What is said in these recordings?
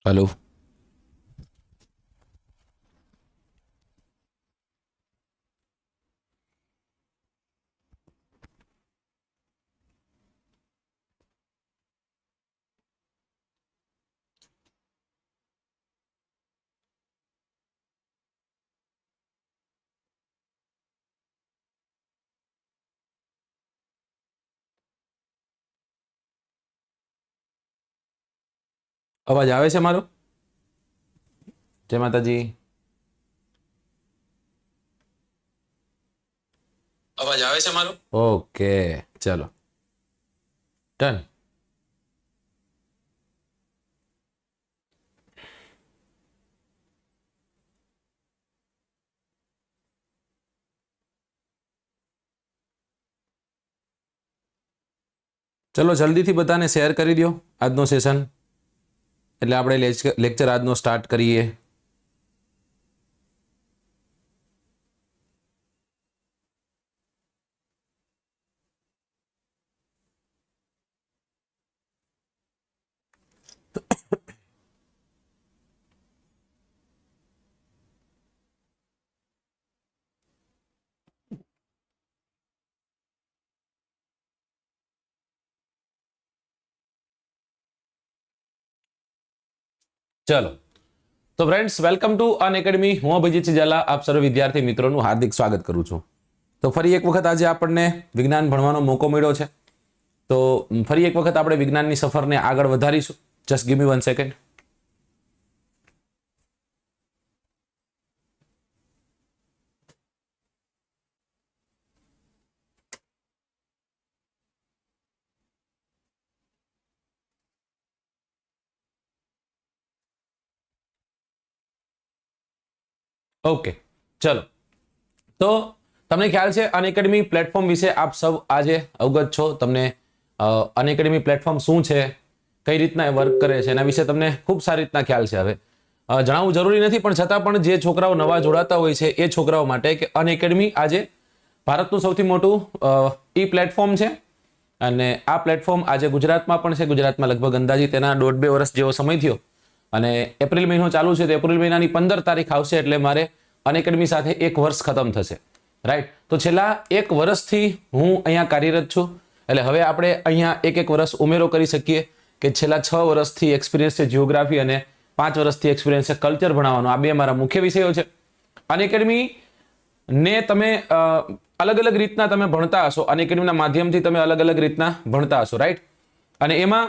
Hello. अवाज आवे छे मारो? जय माताजी। अवाज आवे छे मारो? ओके, चलो डन। चलो जल्दी थी बताने शेयर करी दो आजनो सेशन, એટલે આપણે લેક્ચર આજનો સ્ટાર્ટ કરીએ। चलो तो फ्रेंड्स वेलकम टू अनएकेडमी। हूँ अभिजीत सिजाला आप सर्व विद्यार्थी मित्रों हार्दिक स्वागत करूँ छूं। तो फरी एक वखत आज आपने विज्ञान भणवानो मौको मळ्यो छे, तो फरी एक वखत आपणे विज्ञाननी सफरने आगळ वधारीशुं। Just give me 1 second. Okay चलो, तो तमने ख्याल है अनएकेडमी प्लेटफॉर्म विषे आप सब आज अवगत छो। तमने अनएकेडमी प्लेटफॉर्म शुं छे, कई रीतना वर्क करे छे, एना विषे तमने खूब सारी रीतना ख्याल छे। हवे जणावવું जरूरी नहीं, पण छतां पण जे छोकराओ नवा जोड़ाता होय छे ए छोकराओ माटे के अनएकेडमी आज भारतनुं सौथी मोटुं ई प्लेटफॉर्म छे। अने आ प्लेटफॉर्म आज गुजरातमां पण छे। गुजरातमां लगभग अंदाजे तेना 1.5-2 वर्ष जेवो समय थयो અને એપ્રિલ મહિનો ચાલુ છે, તો એપ્રિલ મહિનાની 15 તારીખ આવશે એટલે મારે અનએકેડમી સાથે 1 વર્ષ ખતમ થશે, રાઈટ। તો છેલ્લા 1 વર્ષથી હું અહીંયા કાર્યરત છું, એટલે હવે આપણે અહીંયા 1 વર્ષ ઉમેરો કરી શકીએ કે છેલ્લા 6 વર્ષથી એક્સપિરિયન્સ છે જીઓગ્રાફી અને 5 વર્ષથી એક્સપિરિયન્સ છે કલ્ચર ભણાવવાનો। આ બે મારા મુખ્ય વિષયો છે। અનએકેડમી ને તમે अलग अलग રીતના તમે ભણતા હશો, અનએકેડમીના માધ્યમથી તમે अलग अलग રીતના ભણતા હશો, રાઈટ। અને એમાં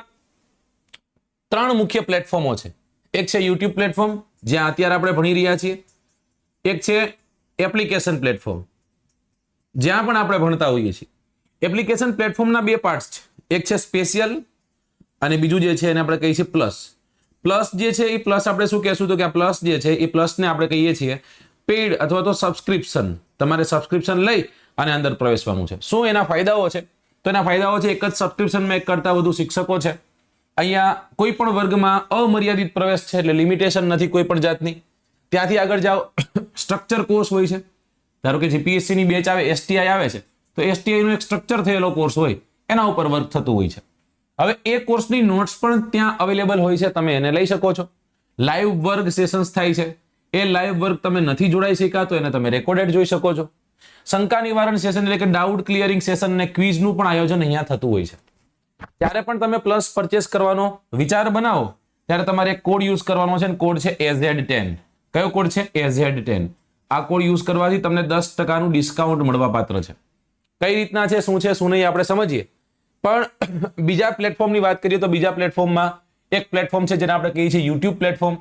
3 મુખ્ય પ્લેટફોર્મો છે। एक है यूट्यूब प्लेटफॉर्म ज्यां अत्यारे आपणे भणी रह्या छीए, एक है एप्लिकेशन प्लेटफॉर्म ज्यां पण आपणे भणता होईए छीए। एप्लिकेशन प्लेटफॉर्मना 2 पार्ट्स छे, एक है स्पेशियल अने बीजुं जे छे एने आपणे कहीए छीए प्लस। प्लस जे छे ई प्लस आपणे शुं कहेशुं तो के आ प्लस जे छे ई प्लस ने आपणे कहीए छीए पेड अथवा तो सब्सक्रिप्शन। तमारे सब्सक्रिप्शन लई अने अंदर प्रवेशवानुं छे। शुं एना फायदाओ छे? तो एना फायदाओ छे, एक ज सब्सक्रिप्शन में 1 करता वधु शिक्षको छे। अहींया कोई पण वर्गमां अमर्यादित प्रवेश छे, એટલે લિમિટેશન નથી કોઈ પણ જાતની। ત્યાંથી આગળ જાઓ, સ્ટ્રક્ચર કોર્સ હોય છે। ધારો કે જીપીએસસી ની બેચ આવે, એસટીઆઈ આવે છે, તો એસટીઆઈ નો એક સ્ટ્રક્ચર થયેલો કોર્સ હોય, એના ઉપર વર્ક થતું હોય છે। હવે એ કોર્સની નોટ્સ પણ ત્યાં અવેલેબલ હોય છે, તમે એને લઈ શકો છો। લાઈવ વર્ગ સેશન્સ થાય છે, એ લાઈવ વર્ગ તમે નથી જોડાઈ શક્યા તો એને તમે રેકોર્ડેડ જોઈ શકો છો। શંકા નિવારણ સેશન એટલે કે ડાઉટ ક્લિયરિંગ સેશન ને ક્વિઝનું પણ આયોજન અહીંયા થતું હોય છે। ત્યારે પણ તમે પ્લસ પરચેસ કરવાનો વિચાર બનાવો ત્યારે તમારે એક કોડ યુઝ કરવાનો છે, કોડ છે AZ10। કયો કોડ છે? AZ10। આ કોડ યુઝ કરવાથી તમને 10% નું ડિસ્કાઉન્ટ મળવાપાત્ર છે। કઈ રીતના છે, શું છે, શું નહીં આપણે સમજીએ। પણ બીજા પ્લેટફોર્મની વાત કરીએ તો બીજા પ્લેટફોર્મમાં એક પ્લેટફોર્મ છે જેને આપણે કહીએ છીએ યુટ્યુબ પ્લેટફોર્મ।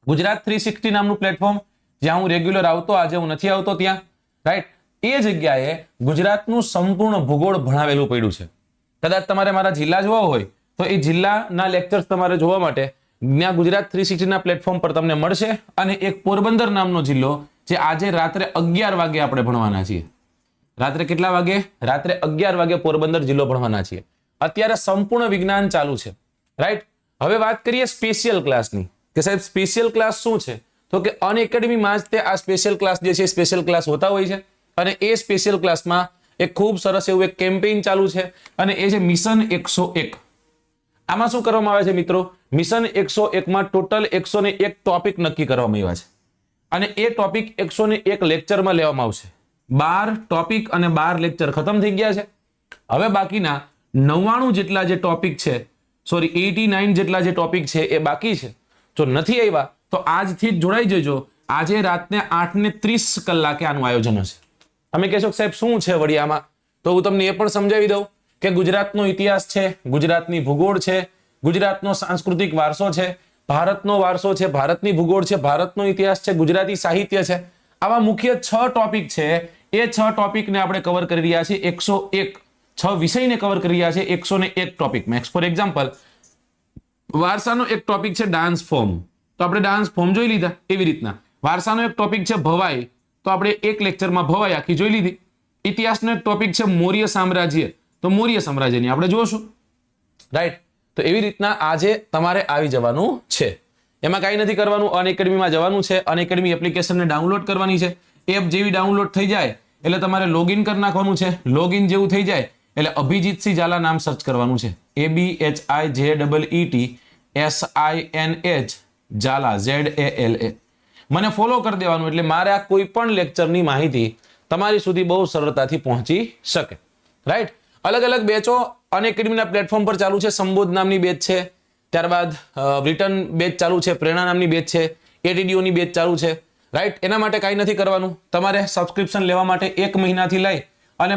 ગુજરાત 360 નામનું પ્લેટફોર્મ, જ્યાં હું રેગ્યુલર આવતો, આજે હું નથી આવતો ત્યાં, રાઈટ। એ જગ્યાએ ગુજરાતનું સંપૂર્ણ ભૂગોળ ભણાવેલું પડ્યું છે। कदाच तमारे मारा जिल्ला जोवा होय तो ए जिल्लाना लेक्चर्स तमारे जोवा माटे ज्ञां गुजरात 360 ना प्लेटफॉर्म पर तमने मळशे। अने एक पोरबंदर नामनो जिल्लो जे आजे रात्रे 11 वागे आपणे भणवाना छीए। रात्रे केटला वागे? रात्रे 11 वागे पोरबंदर जिल्लो भणवाना छीए। अत्यारे संपूर्ण विज्ञान चालू छे, राइट। हवे बात करीए स्पेशियल क्लासनी के साहेब स्पेशियल क्लास शुं छे, तो के अनएकेडमी मां ज ते आ स्पेशियल क्लास जे छे स्पेशियल क्लास होता होय छे। अने ए स्पेशियल क्लासमां एक खूब सरस एवं एक केम्पेन चालू है, अने ए छे मिशन 101। आमां शुं करवामां आवे छे मित्रों મિશન 101 માં ટોટલ 101 ટોપિક નક્કી કરવામાં આવ્યા છે અને એ ટોપિક 101 લેક્ચરમાં લેવામાં આવશે. 12 ટોપિક અને 12 લેક્ચર ખતમ થઈ ગયા છે. હવે બાકીના 99 જેટલા જે ટોપિક છે, સોરી 89 જેટલા જે ટોપિક છે એ બાકી છે. જો નથી આવ્યા તો આજથી જ જોડાઈ જજો. આજે રાતને 8:30 કલાકે આનું આયોજન હશે. તમે કહેશો સાહેબ શું છે વળી આમાં, તો હું તમને એ પણ સમજાવી દઉં કે ગુજરાતનો ઇતિહાસ છે, ગુજરાતની ભૂગોળ છે, ગુજરાતનો સાંસ્કૃતિક વારસો છે, ભારતનો વારસો છે, ભારતની ભૂગોળ છે, ભારતનો ઇતિહાસ છે, ગુજરાતી સાહિત્ય છે. આવા મુખ્ય 6 ટોપિક છે. એ 6 ટોપિકને આપણે કવર કરી રહ્યા છીએ 101. 6 વિષયને કવર કરી રહ્યા છીએ 101 ટોપિકમાં. ફોર એક્ઝામ્પલ, વારસાનો એક ટોપિક છે ડાન્સ ફોર્મ, તો આપણે ડાન્સ ફોર્મ જોઈ લીધા. એવી રીતના વારસાનો એક ટોપિક છે ભવાઈ, તો આપણે એક લેક્ચરમાં ભવાઈ આખી જોઈ લીધી. ઇતિહાસનો એક ટોપિક છે મૌર્ય સામ્રાજ્ય, તો મૌર્ય સામ્રાજ્યની આપણે જોશું. રાઈટ. તો એવી રીતના આજે તમારે આવી જવાનું છે. એમાં કાંઈ નથી કરવાનું, અનએકેડમીમાં જવાનું છે. અનએકેડમી એપ્લિકેશનને ડાઉનલોડ કરવાની છે. એપ જેવી ડાઉનલોડ થઈ જાય એટલે તમારે લોગિન કરી નાખવાનું છે. લોગિન જેવું થઈ જાય એટલે અભિજીતસિંહ ઝાલા નામ સર્ચ કરવાનું છે. ABHIJEETSINH Zala ZALA. મને ફોલો કરી દેવાનું એટલે મારા કોઈ પણ લેક્ચરની માહિતી તમારી સુધી બહુ સરળતાથી પહોંચી શકે. રાઈટ. અલગ અલગ બેચો અનએકેડમીના પ્લેટફોર્મ પર ચાલુ છે. સંબોધ નામની બેચ છે, ત્યારબાદ રિટર્ન બેચ ચાલુ છે, પ્રેરણા નામની બેચ છે, એટીડીઓની બેચ ચાલુ છે. રાઈટ. એના માટે કાંઈ નથી કરવાનું. તમારે સબસ્ક્રિપ્શન લેવા માટે 1 મહિનાથી લઈ અને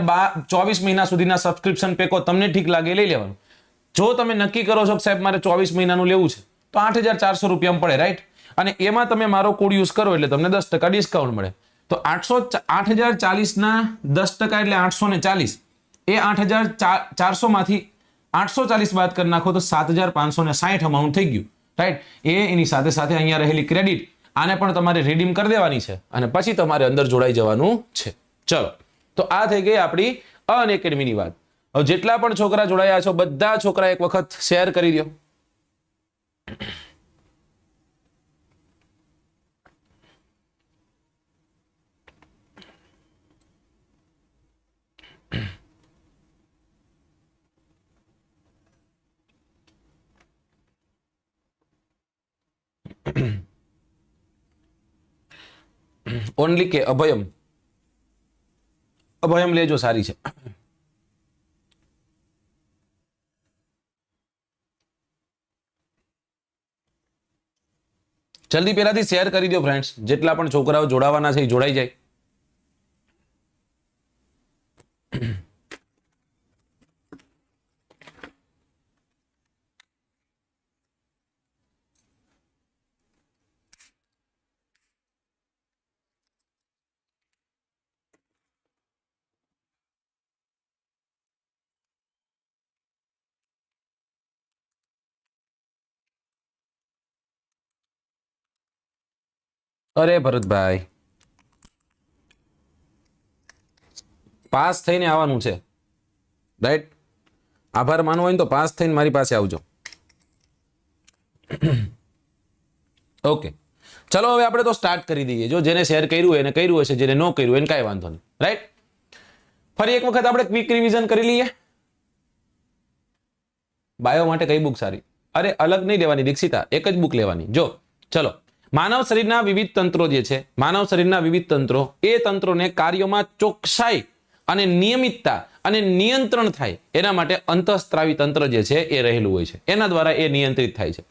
24 મહિના સુધીના સબસ્ક્રિપ્શન પેકો તમને ઠીક લાગે લઈ લેવાનું. જો તમે નક્કી કરો છો કે સાહેબ મારે 24 મહિનાનું લેવું છે તો 8,400 રૂપિયામાં પડે. રાઈટ. અને એમાં તમે મારો કોડ યુઝ કરો એટલે તમને 10% ડિસ્કાઉન્ટ મળે. તો 8,040 ના 10% એટલે 840. એ 8,400 માંથી 840 બાદ કરી નાખો તો 7,560 અમાઉન્ટ થઈ ગયું. રાઈટ. એની સાથે સાથે અહીંયા રહેલી ક્રેડિટ આને પણ તમારે રિડીમ કરી દેવાની છે અને પછી તમારે અંદર જોડાઈ જવાનું છે. ચલો, તો આ થઈ ગઈ આપણી અનએકેડમીની વાત. હવે જેટલા પણ છોકરા જોડાયા છો બધા છોકરા એક વખત શેર કરી દો. ઓનલી કે અભયમ, અભયમ લેજો, સારી છે. જલ્દી પહેલાથી શેર કરી દો ફ્રેન્ડ્સ. જેટલા પણ છોકરાઓ જોડાવાના છે એ જોડાઈ જાય. અરે ભરતભાઈ, પાસ થઈને આવવાનું છે. રાઈટ. આભાર માનવો હોય ને તો પાસ થઈને મારી પાસે આવજો. ઓકે, ચલો હવે આપણે તો સ્ટાર્ટ કરી દઈએ. જો જેને શેર કર્યું એને કર્યું હશે, જેને ન કર્યું એને કાંઈ વાંધો નહીં. રાઈટ. ફરી એક વખત આપણે ક્વિક રિવિઝન કરી લઈએ. બાયો માટે કઈ બુક સારી? અરે અલગ નહીં લેવાની દીક્ષિતા, એક જ બુક લેવાની. જો ચલો, માનવ શરીરના વિવિધ તંત્રો જે છે, માનવ શરીરના વિવિધ તંત્રો, એ તંત્રોને કાર્યોમાં ચોકસાઈ અને નિયમિતતા અને નિયંત્રણ થાય એના માટે અંતઃસ્ત્રાવી તંત્ર જે છે એ રહેલું હોય છે. એના દ્વારા એ નિયંત્રિત થાય છે.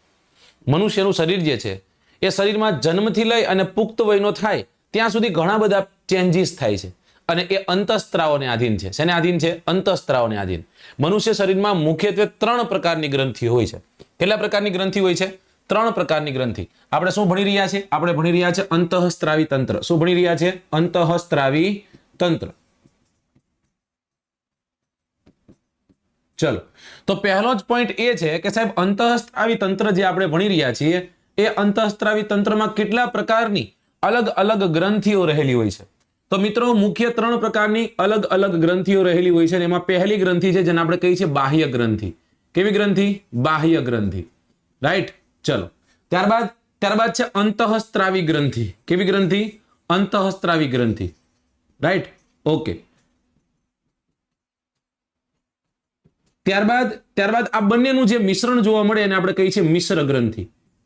મનુષ્યનું શરીર જે છે એ શરીરમાં જન્મથી લઈ અને પુખ્ત વયનો થાય ત્યાં સુધી ઘણા બધા ચેન્જીસ થાય છે અને એ અંતઃસ્ત્રાવોને આધીન છે. શેને આધીન છે? અંતઃસ્ત્રાવોને આધીન. મનુષ્ય શરીરમાં મુખ્યત્વે 3 પ્રકારની ગ્રંથિ હોય છે. કેટલા પ્રકારની ગ્રંથિ હોય છે? 3 પ્રકારની ગ્રંથિ. આપણે શું ભણી રહ્યા છીએ? આપણે ભણી રહ્યા છીએ અંતઃસ્ત્રાવી તંત્ર. શું ભણી રહ્યા છે? અંતઃસ્ત્રાવી તંત્ર. ચલો, તો પહેલો જ પોઈન્ટ એ છે કે સાહેબ અંતઃસ્ત્રાવી તંત્ર જે આપણે ભણી રહ્યા છીએ એ અંતઃસ્ત્રાવી તંત્રમાં કેટલા પ્રકારની અલગ અલગ ગ્રંથિઓ રહેલી હોય છે. તો મિત્રો મુખ્ય 3 પ્રકારની અલગ અલગ ગ્રંથિઓ રહેલી હોય છે અને એમાં પહેલી ગ્રંથિ છે જેને આપણે કહીએ છીએ બાહ્ય ગ્રંથિ. કેવી ગ્રંથિ? બાહ્ય ગ્રંથિ. રાઈટ. ચલો, ત્યારબાદ છે અંતઃસ્ત્રાવી ગ્રંથિ. કેવી ગ્રંથિ? અંતઃસ્ત્રાવી ગ્રંથિ. રાઈટ. ઓકે. ત્યારબાદ ત્યારબાદ આ બંનેનું જે મિશ્રણ જોવા મળે એને આપણે કહીએ છીએ મિશ્ર ગ્રંથિ.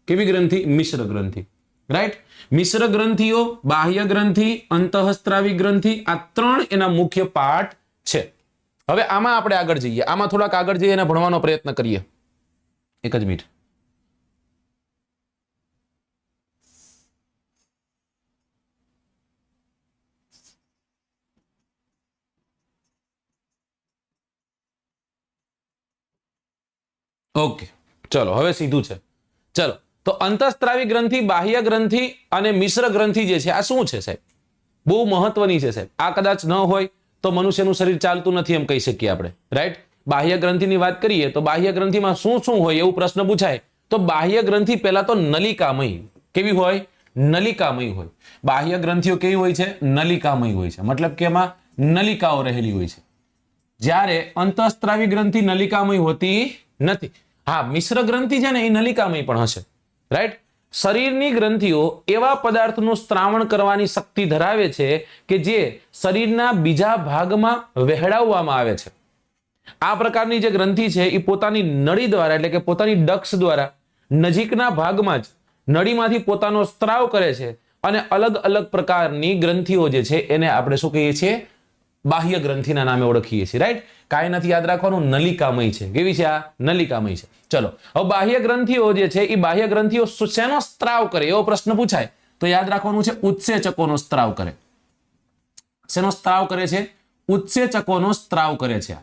કેવી ગ્રંથિ? મિશ્ર ગ્રંથિ. રાઈટ. મિશ્ર ગ્રંથિઓ, બાહ્ય ગ્રંથિ, અંતઃસ્ત્રાવી ગ્રંથિ, આ ત્રણ એના મુખ્ય પાર્ટ છે. હવે આમાં આપણે આગળ જઈએ, આમાં થોડાક આગળ જઈએ અને ભણવાનો પ્રયત્ન કરીએ. એક જ મિનિટ. ઓકે, ચલો હવે સીધું છે. ચલો, તો અંતઃસ્ત્રાવી ગ્રંથિ, બાહ્ય ગ્રંથિ અને મિશ્ર ગ્રંથિ જે છે આ શું છે સાહેબ? બહુ મહત્વની છે સાહેબ. આ કદાચ ન હોય તો મનુષ્યનું શરીર ચાલતું નથી એમ કહી શકીએ આપણે. રાઈટ. બાહ્ય ગ્રંથિની વાત કરીએ તો બાહ્ય ગ્રંથિમાં શું શું હોય એવું પ્રશ્ન પૂછાય તો બાહ્ય ગ્રંથિ પહેલા તો નલિકામય. કેવી હોય? નલિકામય હોય. બાહ્ય ગ્રંથિઓ કેવી હોય છે? નલિકામય હોય છે. મતલબ કે એમાં નલિકાઓ રહેલી હોય છે. જ્યારે અંતઃસ્ત્રાવી ગ્રંથિ નલિકામય હોતી નથી. હા, મિશ્ર ગ્રંથિ છે ને એ નલિકામય પણ હશે. રાઈટ. શરીરની ગ્રંથિઓ એવા પદાર્થનું સ્ત્રાવણ કરવાની શક્તિ ધરાવે છે કે જે શરીરના બીજા ભાગમાં વહેડાવવામાં આવે છે. આ પ્રકારની જે ગ્રંથિ છે એ પોતાની નળી દ્વારા એટલે કે પોતાની ડક્સ દ્વારા નજીકના ભાગમાં જ નળીમાંથી પોતાનો સ્ત્રાવ કરે છે અને અલગ અલગ પ્રકારની ગ્રંથિઓ જે છે એને આપણે શું કહીએ છીએ? બાહ્ય ગ્રંથિના નામે ઓળખીએ છીએ. રાઈટ. કાંઈ નથી યાદ રાખવાનું, નલિકામય છે. કેવી છે? આ નલિકામય છે. ચલો, હવે બાહ્ય ગ્રંથિઓ જે છે એ બાહ્ય ગ્રંથિઓ શેનો સ્ત્રાવ કરે એવો પ્રશ્ન પૂછાય તો યાદ રાખવાનું છે ઉત્સેચકોનો સ્ત્રાવ કરે. શેનો સ્ત્રાવ કરે છે? ઉત્સેચકોનો સ્ત્રાવ કરે છે.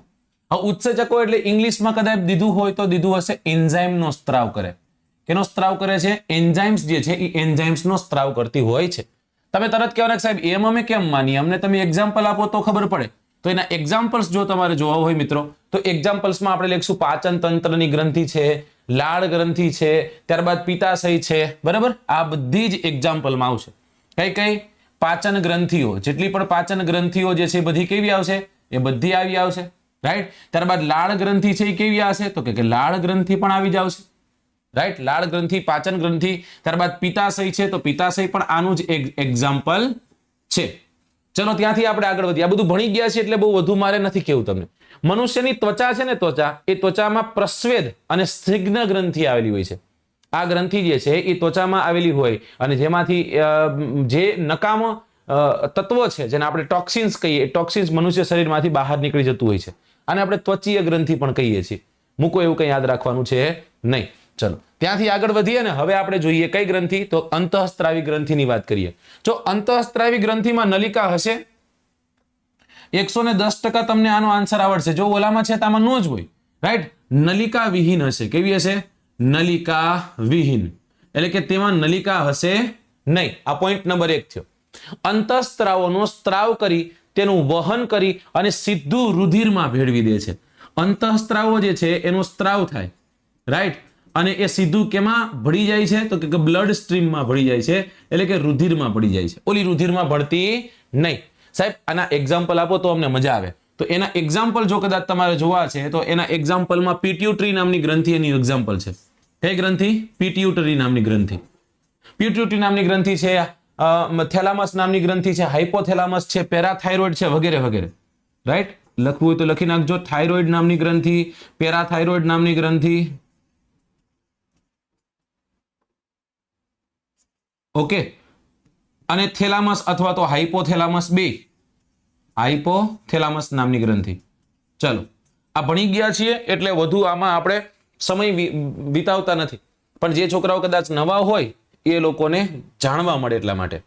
હવે ઉત્સેચકો એટલે ઇંગ્લિશમાં કદાચ દીધું હોય તો દીધું હશે એન્ઝાઇમનો સ્ત્રાવ કરે. કેનો સ્ત્રાવ કરે છે? એન્ઝાઇમ્સ જે છે એ એન્ઝાઇમ્સનો સ્ત્રાવ કરતી હોય છે. તમે તરત કહેવાના કે સાહેબ એમ અમે કેમ માનીએ? અમને તમે એક્ઝામ્પલ આપો તો ખબર પડે. તો એના એક્ઝામ્પલ્સ જો તમારે જોવા હોય મિત્રો તો એક્ઝામ્પલ્સમાં આપણે લખીશું પાચન તંત્રની ગ્રંથિ છે, લાળ ગ્રંથિ છે, ત્યારબાદ પિત્તાશય છે. બરાબર? આ બધી જ એક્ઝામ્પલમાં આવશે. કઈ કઈ? પાચન ગ્રંથિઓ. જેટલી પણ પાચન ગ્રંથિઓ જે છે એ બધી કેવી આવશે? એ બધી આવી આવશે. રાઈટ. ત્યારબાદ લાળ ગ્રંથિ છે એ કેવી આવશે? તો કે લાળ ગ્રંથિ પણ આવી જ આવશે. રાઈટ. લાળ ગ્રંથિ, પાચન ગ્રંથિ, ત્યારબાદ પિત્તાશય છે તો પિત્તાશય પણ આનું જ એક એક્ઝામ્પલ છે. ચલો, ત્યાંથી આપણે આગળ વધીએ. આ બધું ભણી ગયા છે એટલે બહુ વધુ મારે નથી કેવું તમને. મનુષ્યની ત્વચા છે ને, ત્વચા, એ ત્વચામાં પ્રસ્વેદ અને સ્નિગ્ધ ગ્રંથિ આવેલી હોય છે. આ ગ્રંથિ જે છે એ ત્વચામાં આવેલી હોય અને જેમાંથી જે નકામો તત્વો છે જેને આપણે ટોક્સિન્સ કહીએ, ટોક્સિન્સ મનુષ્ય શરીરમાંથી બહાર નીકળી જતું હોય છે. આને આપણે ત્વચીય ગ્રંથિ પણ કહીએ છીએ. મૂકો એવું કંઈ યાદ રાખવાનું છે નહીં. ચલો, ત્યાંથી આગળ વધીએ ને હવે આપણે જોઈએ કઈ ગ્રંથિ? તો અંતઃસ્ત્રાવી ગ્રંથિની વાત કરીએ. જો અંતઃસ્ત્રાવી ગ્રંથિમાં નલિકા હશે 110% તમને આનો આન્સર આવડશે. જો ઓલામાં છે તામાં નો જ હોય. રાઈટ. નલિકા વિહીન હશે. કેવી હશે? નલિકા વિહીન એટલે કે તેમાં નલિકા હશે નહીં. આ પોઈન્ટ નંબર 1 થયો. અંતઃસ્ત્રાવોનો સ્ત્રાવ કરી તેનું વહન કરી અને સીધું રુધિરમાં ભેળવી દે છે. અંતઃસ્ત્રાવો જે છે એનો સ્ત્રાવ થાય. રાઈટ. અને એ સીધું કેમાં ભળી જાય છે? તો કે બ્લડ સ્ટ્રીમમાં ભળી જાય છે એટલે કે રુધિરમાં ભળી જાય છે. ઓલી રુધિરમાં ભળતી નહીં. સાહેબ આના એક્ઝામ્પલ આપો તો અમને મજા આવે. તો એના એક્ઝામ્પલ જો કદાચ તમારે જોવા છે તો એના એક્ઝામ્પલમાં પિટ્યુટરી નામની ગ્રંથિ એની એક્ઝામ્પલ છે. કઈ ગ્રંથિ? પિટ્યુટરી નામની ગ્રંથિ. પિટ્યુટરી નામની ગ્રંથિ છે, થેલામસ નામની ગ્રંથિ છે, હાઇપોથેલામસ છે, પેરાથાઇરોઇડ છે, વગેરે વગેરે. રાઈટ. લખવું હોય તો લખી નાખજો. થાઇરોઇડ નામની ગ્રંથિ, પેરાથાઇરોઇડ નામની ગ્રંથિ. ઓકે. અને થેલામસ અથવા તો હાઇપોથેલામસ, બે હાઇપોથેલામસ નામની ગ્રંથિ. ચલો, આ ભણી ગયા છીએ એટલે વધુ આમાં આપણે સમય વિતાવતા નથી, પણ જે છોકરાઓ કદાચ નવા હોય એ લોકોને જાણવા મળે એટલા માટે.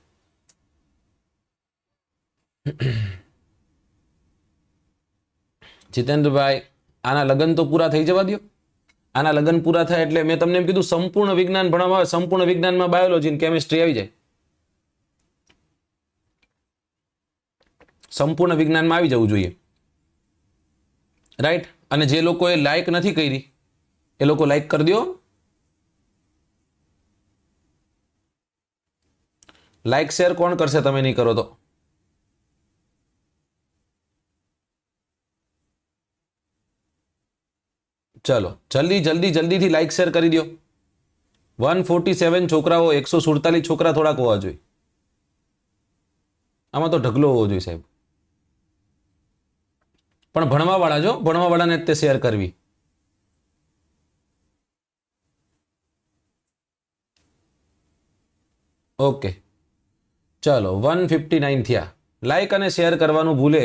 જીતેન્દ્રભાઈ, આના લગ્ન તો પૂરા થઈ જવા દો. આના લગ્ન પૂરા થાય એટલે મેં તમને એમ કીધું સંપૂર્ણ વિજ્ઞાન ભણવા આવે. સંપૂર્ણ વિજ્ઞાનમાં બાયોલોજી અને કેમિસ્ટ્રી આવી જાય. સંપૂર્ણ વિજ્ઞાનમાં આવી જવું જોઈએ. રાઈટ. અને જે લોકોએ લાઈક નથી કરી એ લોકો લાઈક કરી દો. લાઈક શેર કોણ કરશે તમે નહીં કરો તો? ચલો, જલ્દીથી લાઈક શેર કરી દો. 147 છોકરાઓ, 147 છોકરા થોડાક હોવા જોઈએ. આમાં તો ઢગલો હોવો જોઈએ સાહેબ. પણ ભણવા વાળા, જો ભણવા વાળાને તે શેર કરવી. ઓકે, ચલો 159 થયા. લાઈક અને શેર કરવાનું ભૂલે.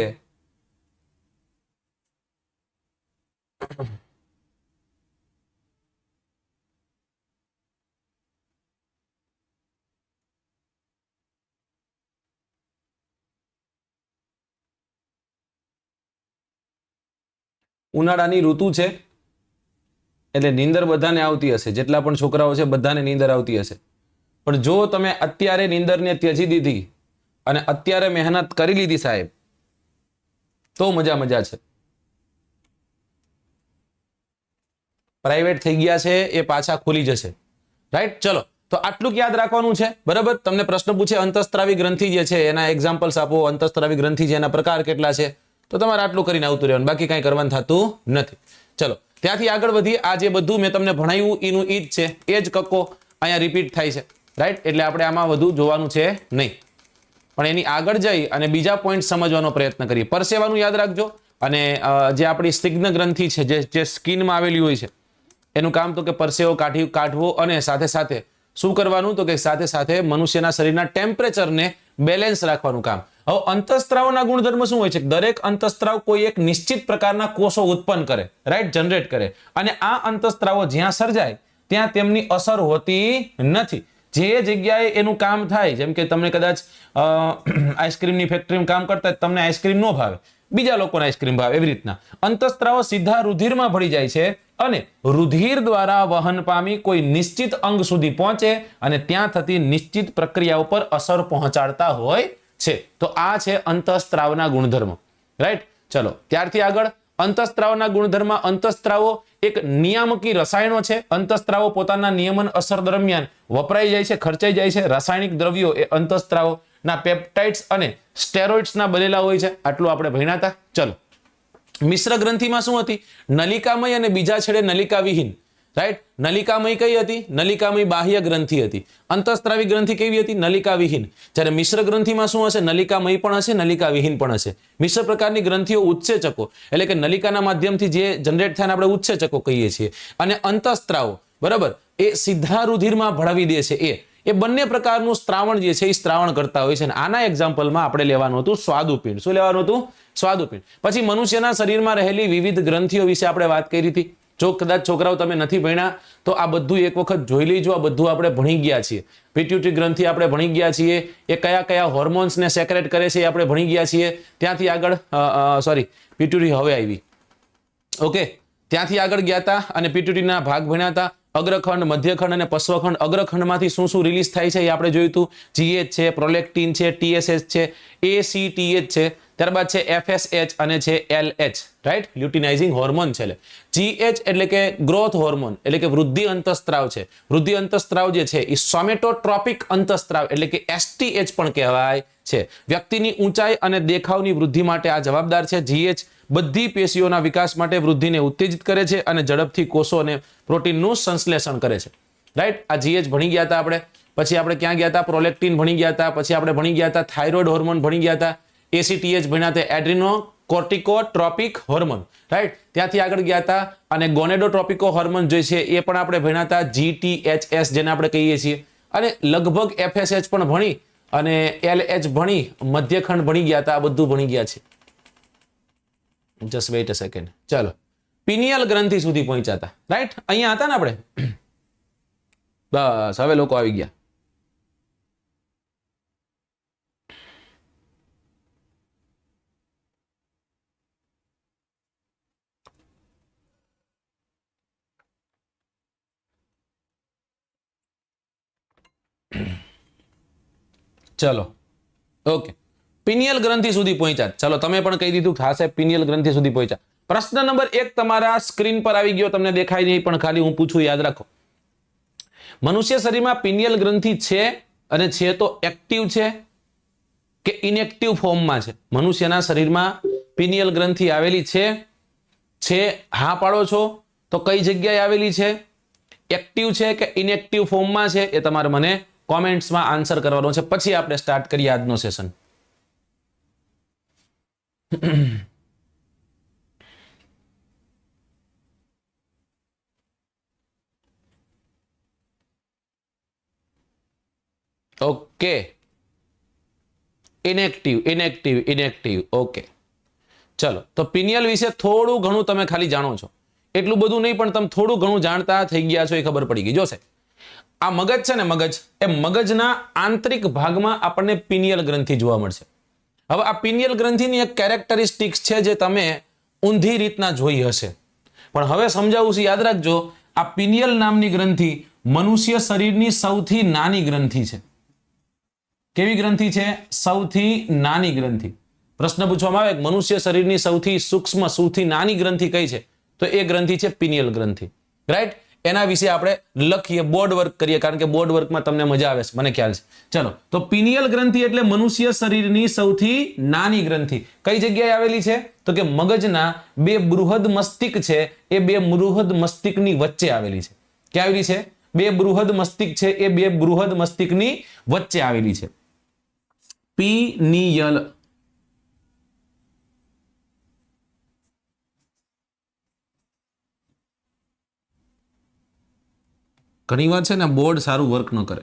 ઉનાળાની ઋતુ છે એટલે નીંદર બધાને આવતી હશે. જેટલા પણ છોકરાઓ છે બધાને નીંદર આવતી હશે. પણ જો તમે અત્યારે નીંદરને ત્યજી દીધી અને અત્યારે મહેનત કરી લીધી સાહેબ, તો મજા છે. પ્રાઇવેટ થઈ ગયા છે એ પાછા ખુલી જશે. રાઈટ, ચલો તો આટલું યાદ રાખવાનું છે. બરાબર, તમને પ્રશ્ન પૂછે અંતસ્ત્રાવી ગ્રંથિ જે છે એના એક્ઝામ્પલ્સ આપો, અંતસ્ત્રાવી ગ્રંથિ છે એના પ્રકાર કેટલા છે, તો તમારે આટલું કરીને આવતું રહેવાનું, બાકી કઈ કરવાનું થતું નથી. ચલો ત્યાંથી આગળ વધીએ. આ જે બધું મેં તમને ભણાવ્યું એનું ઈ જ છે, એ જ કક્કો અહીંયા રિપીટ થાય છે. રાઈટ, એટલે આપણે આમાં વધુ જોવાનું છે નહીં, પણ એની આગળ જઈ અને બીજા પોઈન્ટ સમજવાનો પ્રયત્ન કરીએ. પરસેવાનું યાદ રાખજો. અને જે આપણી સ્નિગ્ધ ગ્રંથિ છે જે સ્કિનમાં આવેલી હોય છે એનું કામ તો કે પરસેવો કાઢવો અને સાથે સાથે શું કરવાનું, તો કે સાથે સાથે મનુષ્યના શરીરના ટેમ્પરેચરને બેલેન્સ રાખવાનું કામ. હવે અંતઃસ્ત્રાવના ગુણધર્મ શું હોય છે? દરેક અંતઃસ્ત્રાવ કોઈ એક નિશ્ચિત પ્રકારના કોષો ઉત્પન્ન કરે, રાઈટ, જનરેટ કરે, અને આ અંતઃસ્ત્રાવો જ્યાં સર્જાય ત્યાં તેમની અસર હોતી નથી. જે જગ્યાએ એનું કામ થાય, જેમ કે તમને કદાચ આઈસ્ક્રીમની ફેક્ટરીમાં કામ કરતા તમને આઈસ્ક્રીમ ન ભાવે, બીજા લોકોને આઈસ્ક્રીમ ભાવે, એવી રીતના અંતઃસ્ત્રાવો સીધા રુધિરમાં ભળી જાય છે અને રુધિર દ્વારા વહન પામી કોઈ નિશ્ચિત અંગ સુધી પહોંચે અને ત્યાં થતી નિશ્ચિત પ્રક્રિયા ઉપર અસર પહોંચાડતા હોય છે. તો આ છે અંતઃસ્ત્રાવના ગુણધર્મો. રાઈટ, ચલો ત્યારથી આગળ અંતઃસ્ત્રાવના ગુણધર્મ. અંતઃસ્ત્રાવો એક નિયામકી રસાયણો છે. અંતઃસ્ત્રાવો પોતાના નિયમન અસર દરમિયાન વપરાઈ જાય છે, ખર્ચાઈ જાય છે. રાસાયણિક દ્રવ્યો એ અંતઃસ્ત્રાવોના પેપ્ટાઇડ્સ અને સ્ટેરોઇડ્સના બનેલા હોય છે. આટલું આપણે ભણ્યા હતા. ચલો મિશ્ર ગ્રંથિમાં શું હતી? નલિકામય અને બીજા છેડે નલિકા વિહીન. રાઈટ, નલિકામય કઈ હતી? નલિકામય બાહ્ય ગ્રંથિ હતી. અંતઃસ્ત્રાવી ગ્રંથિ કેવી હતી? નલિકા વિહીન. જ્યારે મિશ્ર ગ્રંથિમાં શું હશે? નલિકામય પણ હશે, નલિકા વિહીન પણ હશે. મિશ્ર પ્રકારની ગ્રંથિઓ ઉત્સેચકો, એટલે કે નલિકાના માધ્યમથી જે જનરેટ થાય આપણે ઉત્સેચકો કહીએ છીએ. અને અંતઃસ્ત્રાવો, બરાબર, એ સીધા રુધિરમાં ભળાવી દે છે. એ બંને પ્રકારનું સ્ત્રાવણ જે છે એ સ્ત્રાવણ કરતા હોય છે. અને આના એક્ઝામ્પલમાં આપણે લેવાનું હતું સ્વાદુપિંડ. શું લેવાનું હતું? સ્વાદુપિંડ. પછી મનુષ્યના શરીરમાં રહેલી વિવિધ ગ્રંથિઓ વિશે આપણે વાત કરી હતી. જો કદાચ છોકરાઓ તમે નથી ભણ્યા તો આ બધું એક વખત જોઈ લેજો. આ બધું આપણે ભણી ગયા છીએ. પિટ્યુટરી ગ્રંથિ આપણે ભણી ગયા છીએ. એ કયા કયા હોર્મોન્સને સેક્રેટ કરે છે એ આપણે ભણી ગયા છીએ. ત્યાંથી આગળ પિટ્યુટરી હવે આવી. ઓકે, ત્યાંથી આગળ ગયા હતા અને પિટ્યુટરીના ભાગ ભણ્યા હતા. અગ્રખંડ, મધ્યખંડ અને પશ્વખંડ. અગ્રખંડમાંથી શું શું રિલીઝ થાય છે એ આપણે જોયું હતું. જીએચ છે, પ્રોલેક્ટિન છે, ટીએસએચ છે, એસીટીએચ છે, ત્યારબાદ છે એફએસએચ અને છે એલએચ. રાઈટ, લ્યુટિનાઇઝિંગ હોર્મોન છે. જીએચ એટલે કે ગ્રોથ હોર્મોન, એટલે કે વૃદ્ધિ અંતઃસ્ત્રાવ છે. વૃદ્ધિ અંતઃસ્ત્રાવ જે છે એ સોમેટોટ્રોપિક અંતઃસ્ત્રાવ એટલે કે એસટીએચ પણ કહેવાય છે. વ્યક્તિની ઊંચાઈ અને દેખાવની વૃદ્ધિ માટે આ જવાબદાર છે. જીએચ બધી પેશીઓના વિકાસ માટે વૃદ્ધિને ઉત્તેજિત કરે છે અને ઝડપથી કોષો અને પ્રોટીનનું સંશ્લેષણ કરે છે. રાઈટ, આ જીએચ ભણી ગયા હતા આપણે. પછી આપણે ક્યાં ગયા હતા? પ્રોલેક્ટિન ભણી ગયા હતા. પછી આપણે ભણી ગયા હતા થાઇરોઇડ હોર્મોન ભણી ગયા હતા. એસીટીએચ ભણ્યા હતા, એડ્રીનો કોર્ટિકોટ્રોપિક હોર્મોન. રાઈટ, ત્યાંથી આગળ ગયા હતા અને ગોનેડોટ્રોપિકો હોર્મોન જે છે એ પણ આપણે ભણ્યા હતા. જીટીએચએસ જેને આપણે કહીએ છીએ. અને લગભગ એફએસએચ પણ ભણી અને એલએચ ભણી, મધ્યખંડ ભણી ગયા હતા. આ બધું ભણી ગયા છે. જસ્ટ વેઇટ અ સેકન્ડ. ચાલો પિનિયલ ગ્રંથિ સુધી પહોંચ્યા હતા. રાઈટ, અહીંયા હતા ને આપણે. બસ હવે લોકો આવી ગયા. ચલો ઓકે, પિનિયલ ગ્રંથિ સુધી પહોંચ્યા. ચલો તમે પણ કહી દીધું ખાસ પિનિયલ ગ્રંથિ સુધી પહોંચ્યા. પ્રશ્ન નંબર 1 તમારા સ્ક્રીન પર આવી ગયો. તમને દેખાય નહીં પણ ખાલી હું પૂછું, યાદ રાખો. મનુષ્ય શરીરમાં પિનિયલ ગ્રંથિ છે અને છે તો એક્ટિવ છે કે ઇનએક્ટિવ ફોર્મમાં છે? મનુષ્યના શરીરમાં પિનિયલ ગ્રંથિ આવેલી છે? હા પાડો છો તો કઈ જગ્યાએ આવેલી છે? એક્ટિવ છે કે ઇનએક્ટિવ ફોર્મમાં છે? એ તમારે મને કોમેન્ટ્સમાં આન્સર કરવાનો છે. પછી આપણે સ્ટાર્ટ કરીએ આજનો સેશન. Okay, inactive. ઓકે, ચલો. તો પિનિયલ વિશે થોડું ઘણું તમે ખાલી જાણો છો, એટલું બધું નહીં પણ તમે થોડું ઘણું જાણતા થઈ ગયા છો, એ ખબર પડી ગઈ. જોશે આ મગજ છે ને, મગજ એ મગજના આંતરિક ભાગમાં આપણને પિનિયલ ગ્રંથિ જોવા મળશે. હવે આ પિનિયલ ગ્રંથિની એક કેરેક્ટરિસ્ટિક્સ છે જે તમે ઊંધી રીતના જોઈ હશે, પણ હવે સમજાવું છું, યાદ રાખજો. આ પિનિયલ નામની ગ્રંથિ મનુષ્ય શરીરની સૌથી નાની ગ્રંથિ છે. કેવી ગ્રંથિ છે? સૌથી નાની ગ્રંથિ. પ્રશ્ન પૂછવામાં આવે મનુષ્ય શરીરની સૌથી સૂક્ષ્મ, સૌથી નાની ગ્રંથિ કઈ છે? તો એ ગ્રંથિ છે પિનિયલ ગ્રંથિ. રાઈટ? એના વિશે આપણે લખીએ, બોર્ડ વર્ક કરીએ, કારણ કે બોર્ડ વર્કમાં તમને મજા આવે છે, મને ખ્યાલ છે. ચલો, તો પિનિયલ ગ્રંથિ એટલે મનુષ્ય શરીરની સૌથી નાની ગ્રંથિ. કઈ જગ્યાએ આવેલી છે? તો કે મગજના બે બૃહદ મસ્તિષ્ક છે, એ બે બૃહદ મસ્તિષ્કની વચ્ચે આવેલી છે. ક્યાં આવેલી છે? બે બૃહદ મસ્તિષ્ક છે, એ બે બૃહદ મસ્તિષ્કની વચ્ચે આવેલી છે. પિનિયલ. ઘણી વાર છે ને બોર્ડ સારું વર્ક ન કરે.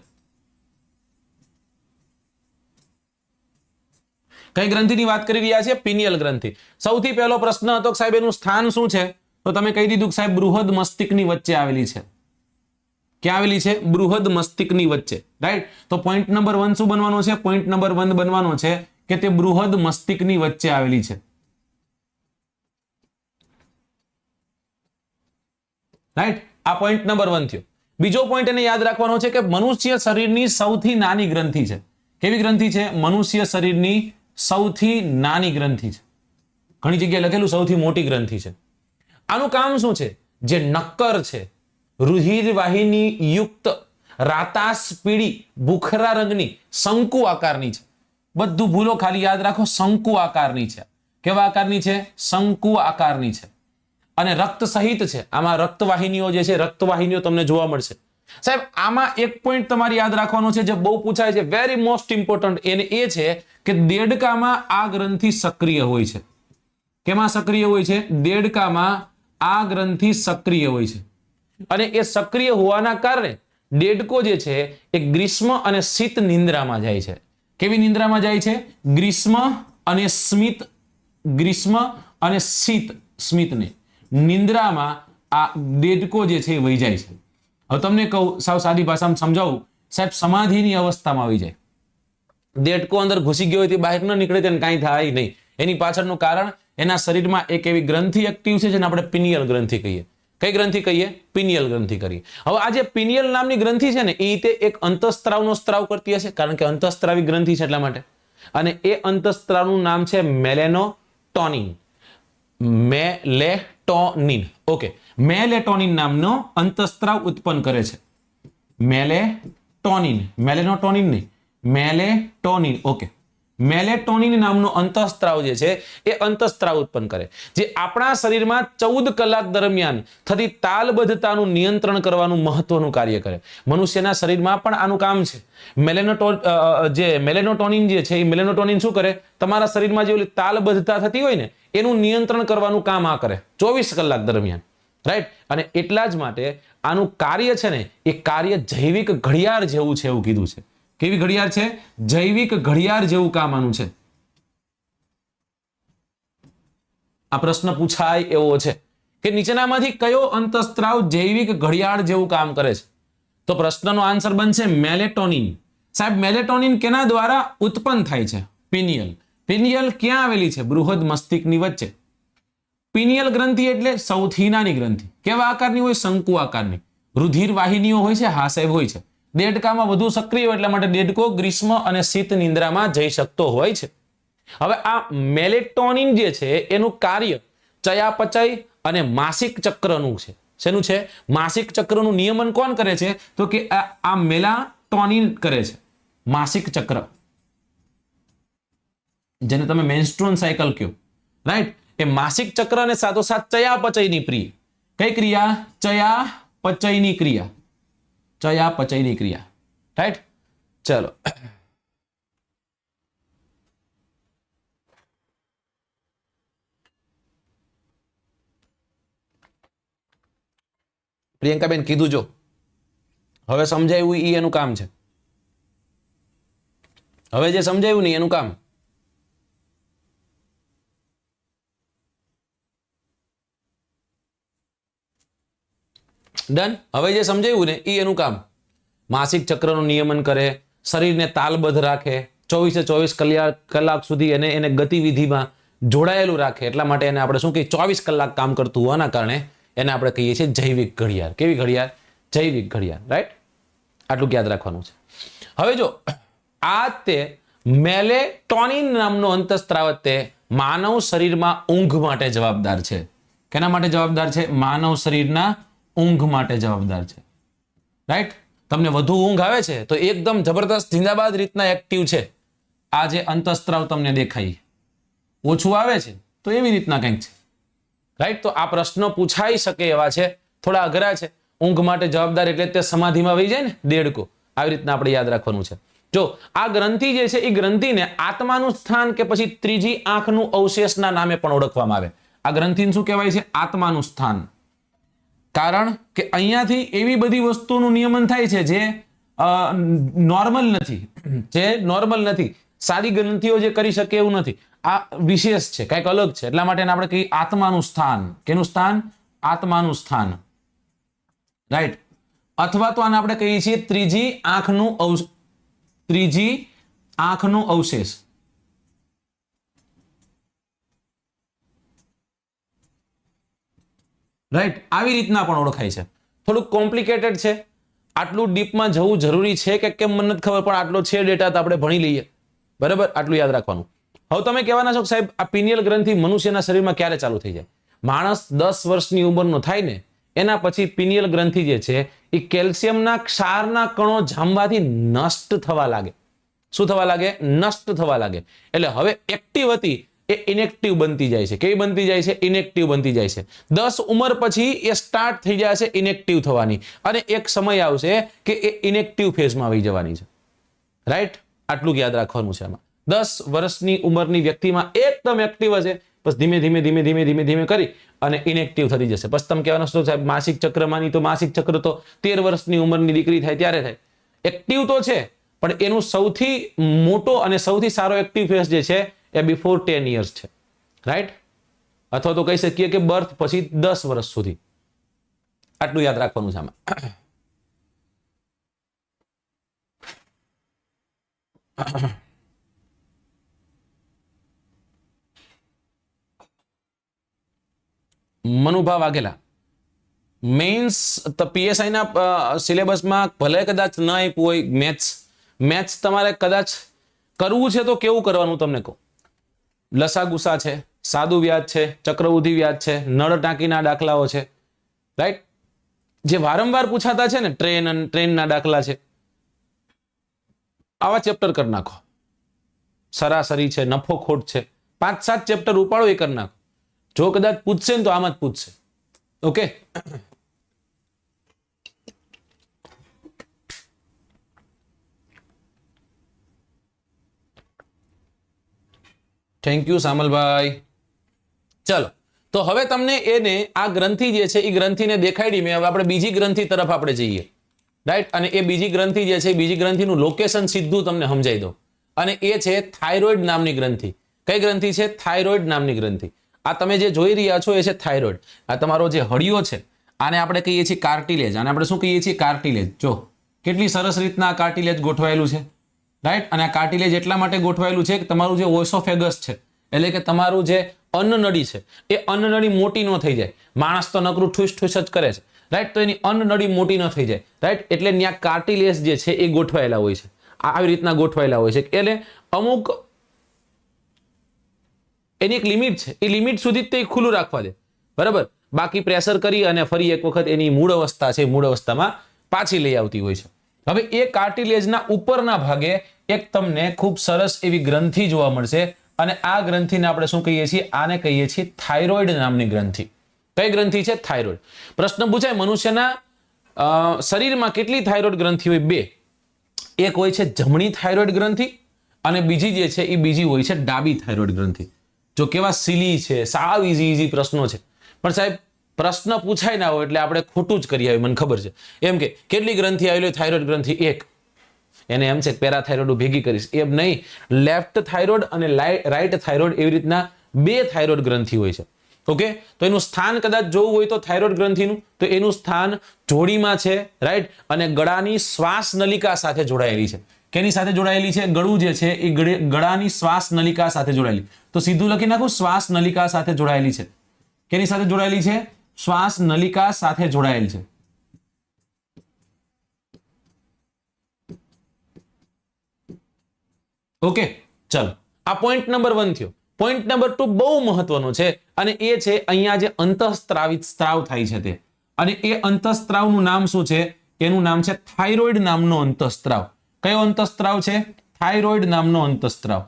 કઈ ગ્રંથિની વાત કરી રહ્યા છે? પિનિયલ ગ્રંથિ. સૌથી પહેલો પ્રશ્ન હતો કે સાહેબ એનું સ્થાન શું છે? તો તમે કહી દીધું કે સાહેબ બૃહદ મસ્તિષ્કની વચ્ચે આવેલી છે. ક્યાં આવેલી છે? બૃહદ મસ્તિષ્કની વચ્ચે. રાઈટ? તો પોઈન્ટ નંબર 1 શું બનવાનો છે? પોઈન્ટ નંબર 1 બનવાનો છે કે તે બૃહદ મસ્તિષ્કની વચ્ચે આવેલી છે. રાઈટ? આ પોઈન્ટ નંબર 1 થયો. બીજો પોઈન્ટ એને યાદ રાખવાનો છે કે મનુષ્ય શરીરની સૌથી નાની ગ્રંથિ છે. કેવી ગ્રંથિ છે? મનુષ્ય શરીરની સૌથી નાની ગ્રંથિ છે. ઘણી જગ્યાએ લખેલું સૌથી મોટી ગ્રંથિ છે. આનું કામ શું છે? જે નક્કર છે, રુધિર વાહિની યુક્ત, રાતાસ પીળી ભૂખરા રંગની શંકુ આકારની છે. બધું ભૂલો, ખાલી યાદ રાખો, શંકુ આકારની છે. કેવા આકારની છે? શંકુ આકારની છે. અને રક્ત સહિત છે. આમાં રક્તવાહિનીઓ જે છે, રક્તવાહિનીઓ તમને જોવા મળશે. સાહેબ આમાં એક પોઈન્ટ તમારે યાદ રાખવાનો છે, જે બહુ પૂછાય છે, વેરી મોસ્ટ ઇમ્પોર્ટન્ટ, એને એ છે કે દેડકામાં આ ગ્રંથિ સક્રિય હોય છે. કેમાં સક્રિય હોય છે? દેડકામાં આ ગ્રંથિ સક્રિય હોય છે. અને એ સક્રિય હોવાના કારણે દેડકો જે છે એ ગ્રીષ્મ અને શીત નિંદ્રામાં જાય છે. કેવી નિંદ્રામાં જાય છે? ગ્રીષ્મ અને સ્મિત, ગ્રીષ્મ અને શીત, સ્મિતને નિંદ્રામાં આ દેડકો જે છે એ વહી જાય છે. હવે તમને કહું, સાવ સાદી ભાષામાં સમજાવું, સાહેબ સમાધિની અવસ્થામાં આવી જાય. દેડકો અંદર ઘૂસી ગયો હોય તે બહાર ન નીકળે, તેને કાંઈ થાય નહીં. એની પાછળનું કારણ એના શરીરમાં એક એવી ગ્રંથિ એક્ટિવ છે જેને આપણે પિનિયલ ગ્રંથિ કહીએ. કઈ ગ્રંથિ કહીએ? પિનિયલ ગ્રંથિ કરીએ. હવે આ જે પિનિયલ નામની ગ્રંથિ છે ને, એ રીતે એક અંતઃસ્ત્રાવનો સ્ત્રાવ કરતી હશે, કારણ કે અંતઃસ્ત્રાવી ગ્રંથિ છે એટલા માટે. અને એ અંતઃસ્ત્રાવનું નામ છે મેલેનોટોનિન. મેલેટોનિન. ઓકે, મેલેટોનિન નામનો અંતઃસ્ત્રાવ ઉત્પન્ન કરે છે. મેલેટોનિન, મેલેનોટોનિન નહીં, મેલેટોનિન. ઓકે, મેલેટોનિન નામનો અંતઃસ્ત્રાવ જે છે એ અંતઃસ્ત્રાવ ઉત્પન્ન કરે, જે આપણા શરીરમાં 14 કલાક દરમિયાન થતી તાલબદ્ધતાનું નિયંત્રણ કરવાનું મહત્વનું કાર્ય કરે. મનુષ્યના શરીરમાં પણ આનું કામ છે. મેલેનોટોનિન જે છે, એ મેલેનોટોનિન શું કરે? તમારા શરીરમાં જે ઓલી તાલબદ્ધતા થતી હોય ને, એનું નિયંત્રણ કરવાનું કામ આ કરે 24 કલાક દરમિયાન. રાઈટ? અને એટલા જ માટે આનું કાર્ય છે ને, એ કાર્ય જૈવિક ઘડિયાળ જેવું છે એવું કીધું છે. કેવી ઘડિયાળ છે? જૈવિક ઘડિયાળ જેવું કામ આનું છે. આ પ્રશ્ન પૂછાય એવો છે કે નીચેનામાંથી કયો અંતઃસ્ત્રાવ જૈવિક ઘડિયાળ જેવું કામ કરે છે? તો પ્રશ્નનો આન્સર બનશે મેલેટોનિન. સાહેબ મેલેટોનિન કેના દ્વારા ઉત્પન્ન થાય છે? પિનિયલ. પિનિયલ ક્યાં આવેલી છે? બૃહદ મસ્તિષ્કની વચ્ચે. પિનિયલ ગ્રંથિ એટલે સૌથી નાની ગ્રંથિ. કેવા આકારની હોય? શંકુ આકારની. રુધિર વાહિનીઓ હોય છે? હા સાહેબ હોય છે. દેડકામાં વધુ સક્રિય હોય એટલા માટે દેડકો ગ્રીષ્મ અને શીત નિંદ્રામાં જઈ શકતો હોય છે. હવે આ મેલેટોનિન જે છે એનું કાર્ય ચયાપચય અને માસિક ચક્રનું છે. શેનું છે? માસિક ચક્રનું નિયમન કોણ કરે છે? તો કે આ મેલાટોનિન કરે છે. માસિક ચક્ર, જેને તમે મેન્સ્ટ્રુઅલ સાયકલ કહો. રાઈટ? એ માસિક ચક્ર અને સાથોસાથ ચયાપચયની ક્રિયા. કઈ ક્રિયા? ચયાપચયની ક્રિયા. ચયાપચયની ક્રિયા. રાઈટ? ચલો, પ્રિયંકાબેન કીધું જો હવે સમજાયું, એ એનું કામ છે. હવે જે સમજાયું નહીં એનું કામ. ડન. હવે જે સમજાયું ને એ એનું કામ. માસિક ચક્રનું નિયમન કરે, શરીરને તાલબદ્ધ રાખે, 24 કલાક સુધી એને ગતિવિધિમાં જોડાયેલું રાખે. એટલા માટે એને આપણે શું કહીએ, 24 કલાક કામ કરતું હોવાના કારણે એને આપણે કહીએ છીએ જૈવિક ઘડિયાળ. કેવી ઘડિયાળ? જૈવિક ઘડિયાળ. રાઈટ? આટલું યાદ રાખવાનું છે. હવે જો આ તે મેલેટોનિન નામનો અંતઃસ્ત્રાવ તે માનવ શરીરમાં ઊંઘ માટે જવાબદાર છે. કેના માટે જવાબદાર છે? માનવ શરીરના ઊંઘ માટે જવાબદાર છે. રાઈટ? તમને વધુ ઊંઘ આવે છે તો એકદમ જબરદસ્ત જિંદાબાદ રીતના એક્ટિવ છે. આ જે અંતઃસ્ત્રાવ તમને દેખાય, ઓછું આવે છે તો એવી રીતના કંઈક છે. રાઈટ? તો આ પ્રશ્ન પૂછાઈ શકે એવા છે, થોડા અઘરા છે. ઊંઘ માટે જવાબદાર એટલે તે સમાધિમાં વહી જાય ને, દેડકો. આવી રીતના આપણે યાદ રાખવાનું છે. જો આ ગ્રંથિ જે છે એ ગ્રંથિને આત્માનું સ્થાન કે પછી ત્રીજી આંખનું અવશેષના નામે પણ ઓળખવામાં આવે. આ ગ્રંથિને શું કહેવાય છે? આત્માનું સ્થાન. કારણ કે અહીંયાથી એવી બધી વસ્તુનું નિયમન થાય છે જે નોર્મલ નથી. સાદી ગ્રંથિઓ જે કરી શકે એવું નથી. આ વિશેષ છે, કંઈક અલગ છે. એટલા માટે આપણે કહીએ આત્માનું સ્થાન. કેનું સ્થાન? આત્માનું સ્થાન. રાઈટ? અથવા તો આને આપણે કહીએ છીએ ત્રીજી આંખનું અવશેષ. રાઈટ? આવી રીતના પણ ઓળખાય છે. થોડુંક કોમ્પ્લિકેટેડ છે. આટલું ડીપમાં જવું જરૂરી છે કે કેમ મને નથી ખબર, પણ આટલો છે ડેટા તો આપણે ભણી લઈએ. બરાબર? આટલું યાદ રાખવાનું. હવે તમે કહેવાના છો સાહેબ આ પિનિયલ ગ્રંથિ મનુષ્યના શરીરમાં ક્યારે ચાલુ થઈ જાય? માણસ 10 વર્ષની ઉંમરનો થાય ને એના પછી પિનિયલ ગ્રંથિ જે છે એ કેલ્શિયમના ક્ષારના કણો જામવાથી નષ્ટ થવા લાગે. શું થવા લાગે? નષ્ટ થવા લાગે. એટલે હવે એક્ટિવ હતી એ ઇનેક્ટિવ બનતી જાય છે. કેવી બનતી જાય છે? ઇનેક્ટિવ બનતી જાય છે. 10 ઉંમર પછી એ સ્ટાર્ટ થઈ જાય છે ઇનેક્ટિવ થવાની, અને એક સમય આવશે કે એ ઇનેક્ટિવ ફેઝમાં આવી જવાની છે. રાઈટ? આટલું યાદ રાખવાનું છે. આમાં 10 વર્ષની ઉંમરની વ્યક્તિમાં એકદમ એક્ટિવ હશે, બસ ધીમે ધીમે કરી અને ઇનેક્ટિવ થઈ જશે. બસ તમે કહેવાનું છો સાહેબ માસિક ચક્રમાંની તો માસિક ચક્ર તો 13 વર્ષની ઉંમરની દીકરી થાય ત્યારે થાય. એક્ટિવ તો છે પણ એનું સૌથી મોટો અને સૌથી સારો એક્ટિવ ફેઝ જે છે એ બિફોર 10 years છે. રાઈટ? અથવા તો કહી શકીએ કે બર્થ પછી 10 વર્ષ સુધી. આટલું યાદ રાખવાનું છે આમાં. મનુભા વાઘેલા, મેઇન્સ પીએસઆઈ ના સિલેબસમાં ભલે કદાચ ન આપ્યું હોય મેથ્સ તમારે કદાચ કરવું છે તો કેવું કરવાનું તમને કહું. લસાગુસા છે, સાદુ વ્યાજ છે, ચક્રવૃદ્ધિ વ્યાજ છે, નળ ટાંકીના દાખલાઓ છે. રાઈટ? જે વારંવાર પૂછાતા છે ને, ટ્રેનના દાખલા છે, આવા ચેપ્ટર કરી નાખો. સરાસરી છે, નફો ખોટ છે, 5-7 ચેપ્ટર ઉપાડો એ કરી નાખો. જો કદાચ પૂછશે ને તો આમ જ પૂછશે. ઓકે? Thank you Samalbhai. ચલો, તો હવે તમને એને આ ગ્રંથિ જે છે એ ગ્રંથિને દેખાડી મેં. હવે આપણે બીજી ગ્રંથિ તરફ આપણે જઈએ. રાઈટ? અને એ બીજી ગ્રંથિ જે છે, બીજી ગ્રંથિનું લોકેશન સીધું તમને સમજાઈ દો. અને એ છે થાઇરોઇડ નામની ગ્રંથિ. કઈ ગ્રંથિ છે? થાઇરોઇડ નામની ગ્રંથિ. આ તમે જે જોઈ રહ્યા છો એ છે થાઇરોઇડ. આ તમારો જે હળિયો છે આને આપણે કહીએ છીએ કાર્ટિલેજ. આને આપણે શું કહીએ છીએ? કાર્ટિલેજ. જો કેટલી સરસ રીતના આ કાર્ટિલેજ ગોઠવાયેલું છે. રાઈટ? અને આ કાર્ટિલેજ એટલા માટે ગોઠવાયેલું છે કે તમારું જે ઓસોફેગસ છે, એટલે કે તમારું જે અન્નનળી છે એ અન્નનળી મોટી ન થઈ જાય. માણસ તો નકરું ઠૂસ જ કરે છે. રાઈટ? તો એની અન્નનળી મોટી ન થઈ જાય. રાઈટ? એટલે ત્યાં કાર્ટિલેજ જે છે એ ગોઠવાયેલા હોય છે. આવી રીતના ગોઠવાયેલા હોય છે. એટલે અમુક એની એક લિમિટ છે, એ લિમિટ સુધી જ તે ખુલ્લું રાખવા દે. બરાબર? બાકી પ્રેશર કરી અને ફરી એક વખત એની મૂળ અવસ્થા છે, મૂળ અવસ્થામાં પાછી લઈ આવતી હોય છે. હવે એ કાર્ટિલેજના ઉપરના ભાગે એક તમને ખૂબ સરસ એવી ગ્રંથિ જોવા મળશે, અને આ ગ્રંથિને આપણે શું કહીએ છીએ? આને કહીએ છીએ થાઇરોઇડ નામની ગ્રંથિ. કઈ ગ્રંથિ છે? થાઇરોઇડ. પ્રશ્ન પૂછાય મનુષ્યના શરીરમાં કેટલી થાઇરોઇડ ગ્રંથિ હોય? 2. એક હોય છે જમણી થાઇરોઇડ ગ્રંથિ, અને બીજી જે છે એ બીજી હોય છે ડાબી થાઇરોઇડ ગ્રંથિ. જો કેવા સિલી છે, સાવ ઈઝી પ્રશ્નો છે, પણ સાહેબ પ્રશ્ન પૂછાય ના હોય એટલે આપણે ખોટું જ કરી આવી. મને ખબર છે. એમ કે કેટલી ગ્રંથિ આવેલી? થાઇરોઇડ ગ્રંથિ 1. એને એમ છે પેરાથાઇરોઇડ ભેગી કરીશ, એમ નહીં. લેફ્ટ થાઇરોઇડ અને રાઈટ થાઇરોઇડ એવી રીતના બે થાઇરોઇડ ગ્રંથિ હોય છે. ઓકે, તો એનું સ્થાન કદાચ જોવું હોય તો થાઇરોઇડ ગ્રંથિનું, તો એનું સ્થાન જોડીમાં છે, રાઈટ, અને ગળાની શ્વાસ નલિકા સાથે જોડાયેલી છે. કેની સાથે જોડાયેલી છે? ગળું જે છે એ ગળાની શ્વાસ નલિકા સાથે જોડાયેલી. તો સીધું લખી નાખું, શ્વાસ નલિકા સાથે જોડાયેલી છે. કેની સાથે જોડાયેલી છે? શ્વાસ નલિકા સાથે જોડાયેલ છે. ઓકે, ચલો, આ પોઈન્ટ નંબર 1 થયો. પોઈન્ટ નંબર 2 બહુ મહત્વનો છે, અને એ છે અહીંયા જે અંતઃસ્ત્રાવિત સ્ત્રાવ થાય છે તે, અને એ અંતઃસ્ત્રાવનું નામ શું છે? એનું નામ છે થાઇરોઇડ નામનો અંતઃસ્ત્રાવ. કયો અંતઃસ્ત્રાવ છે? થાઇરોઇડ નામનો અંતઃસ્ત્રાવ.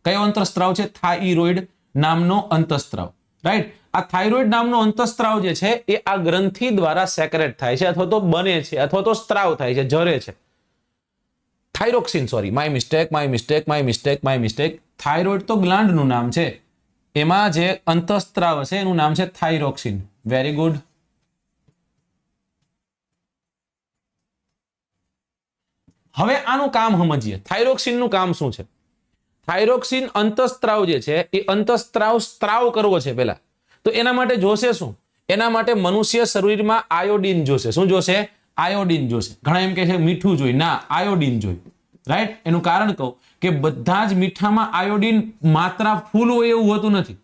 કયો અંતઃસ્ત્રાવ છે? થાઇરોઇડ નામનો અંતઃસ્ત્રાવ. રાઈટ, આ થાઇરોઇડ નામનો અંતઃસ્ત્રાવ જે છે એ આ ગ્રંથિ દ્વારા સેક્રેટ થાય છે, અથવા તો બને છે, અથવા તો સ્ત્રાવ થાય છે, ઝરે છે. Thyroxine, sorry, my mistake. Thyroid તો ગ્લાન્ડનું નામ છે, એમાં જે અંતઃસ્ત્રાવ છે એનું નામ છે થાઇરોક્સિન. Very good. હવે આનું કામ સમજીએ. થાઇરોક્સિનનું કામ શું છે? થાઇરોક્સિન અંતઃસ્ત્રાવ જે છે એ અંતઃસ્ત્રાવ સ્ત્રાવ કરવો છે પહેલા, તો એના માટે જોશે શું? એના માટે મનુષ્ય શરીરમાં આયોડિન જોશે. શું જોશે? આયોડિન જોશે. ઘણા એમ કહે છે મીઠું જોઈ, ના, આયોડિન જોઈ. રાઈટ, એનું કારણ કહું કે બધા જ મીઠામાં આયોડિન માત્રા ફૂલ હોય એવું હોતું નથી.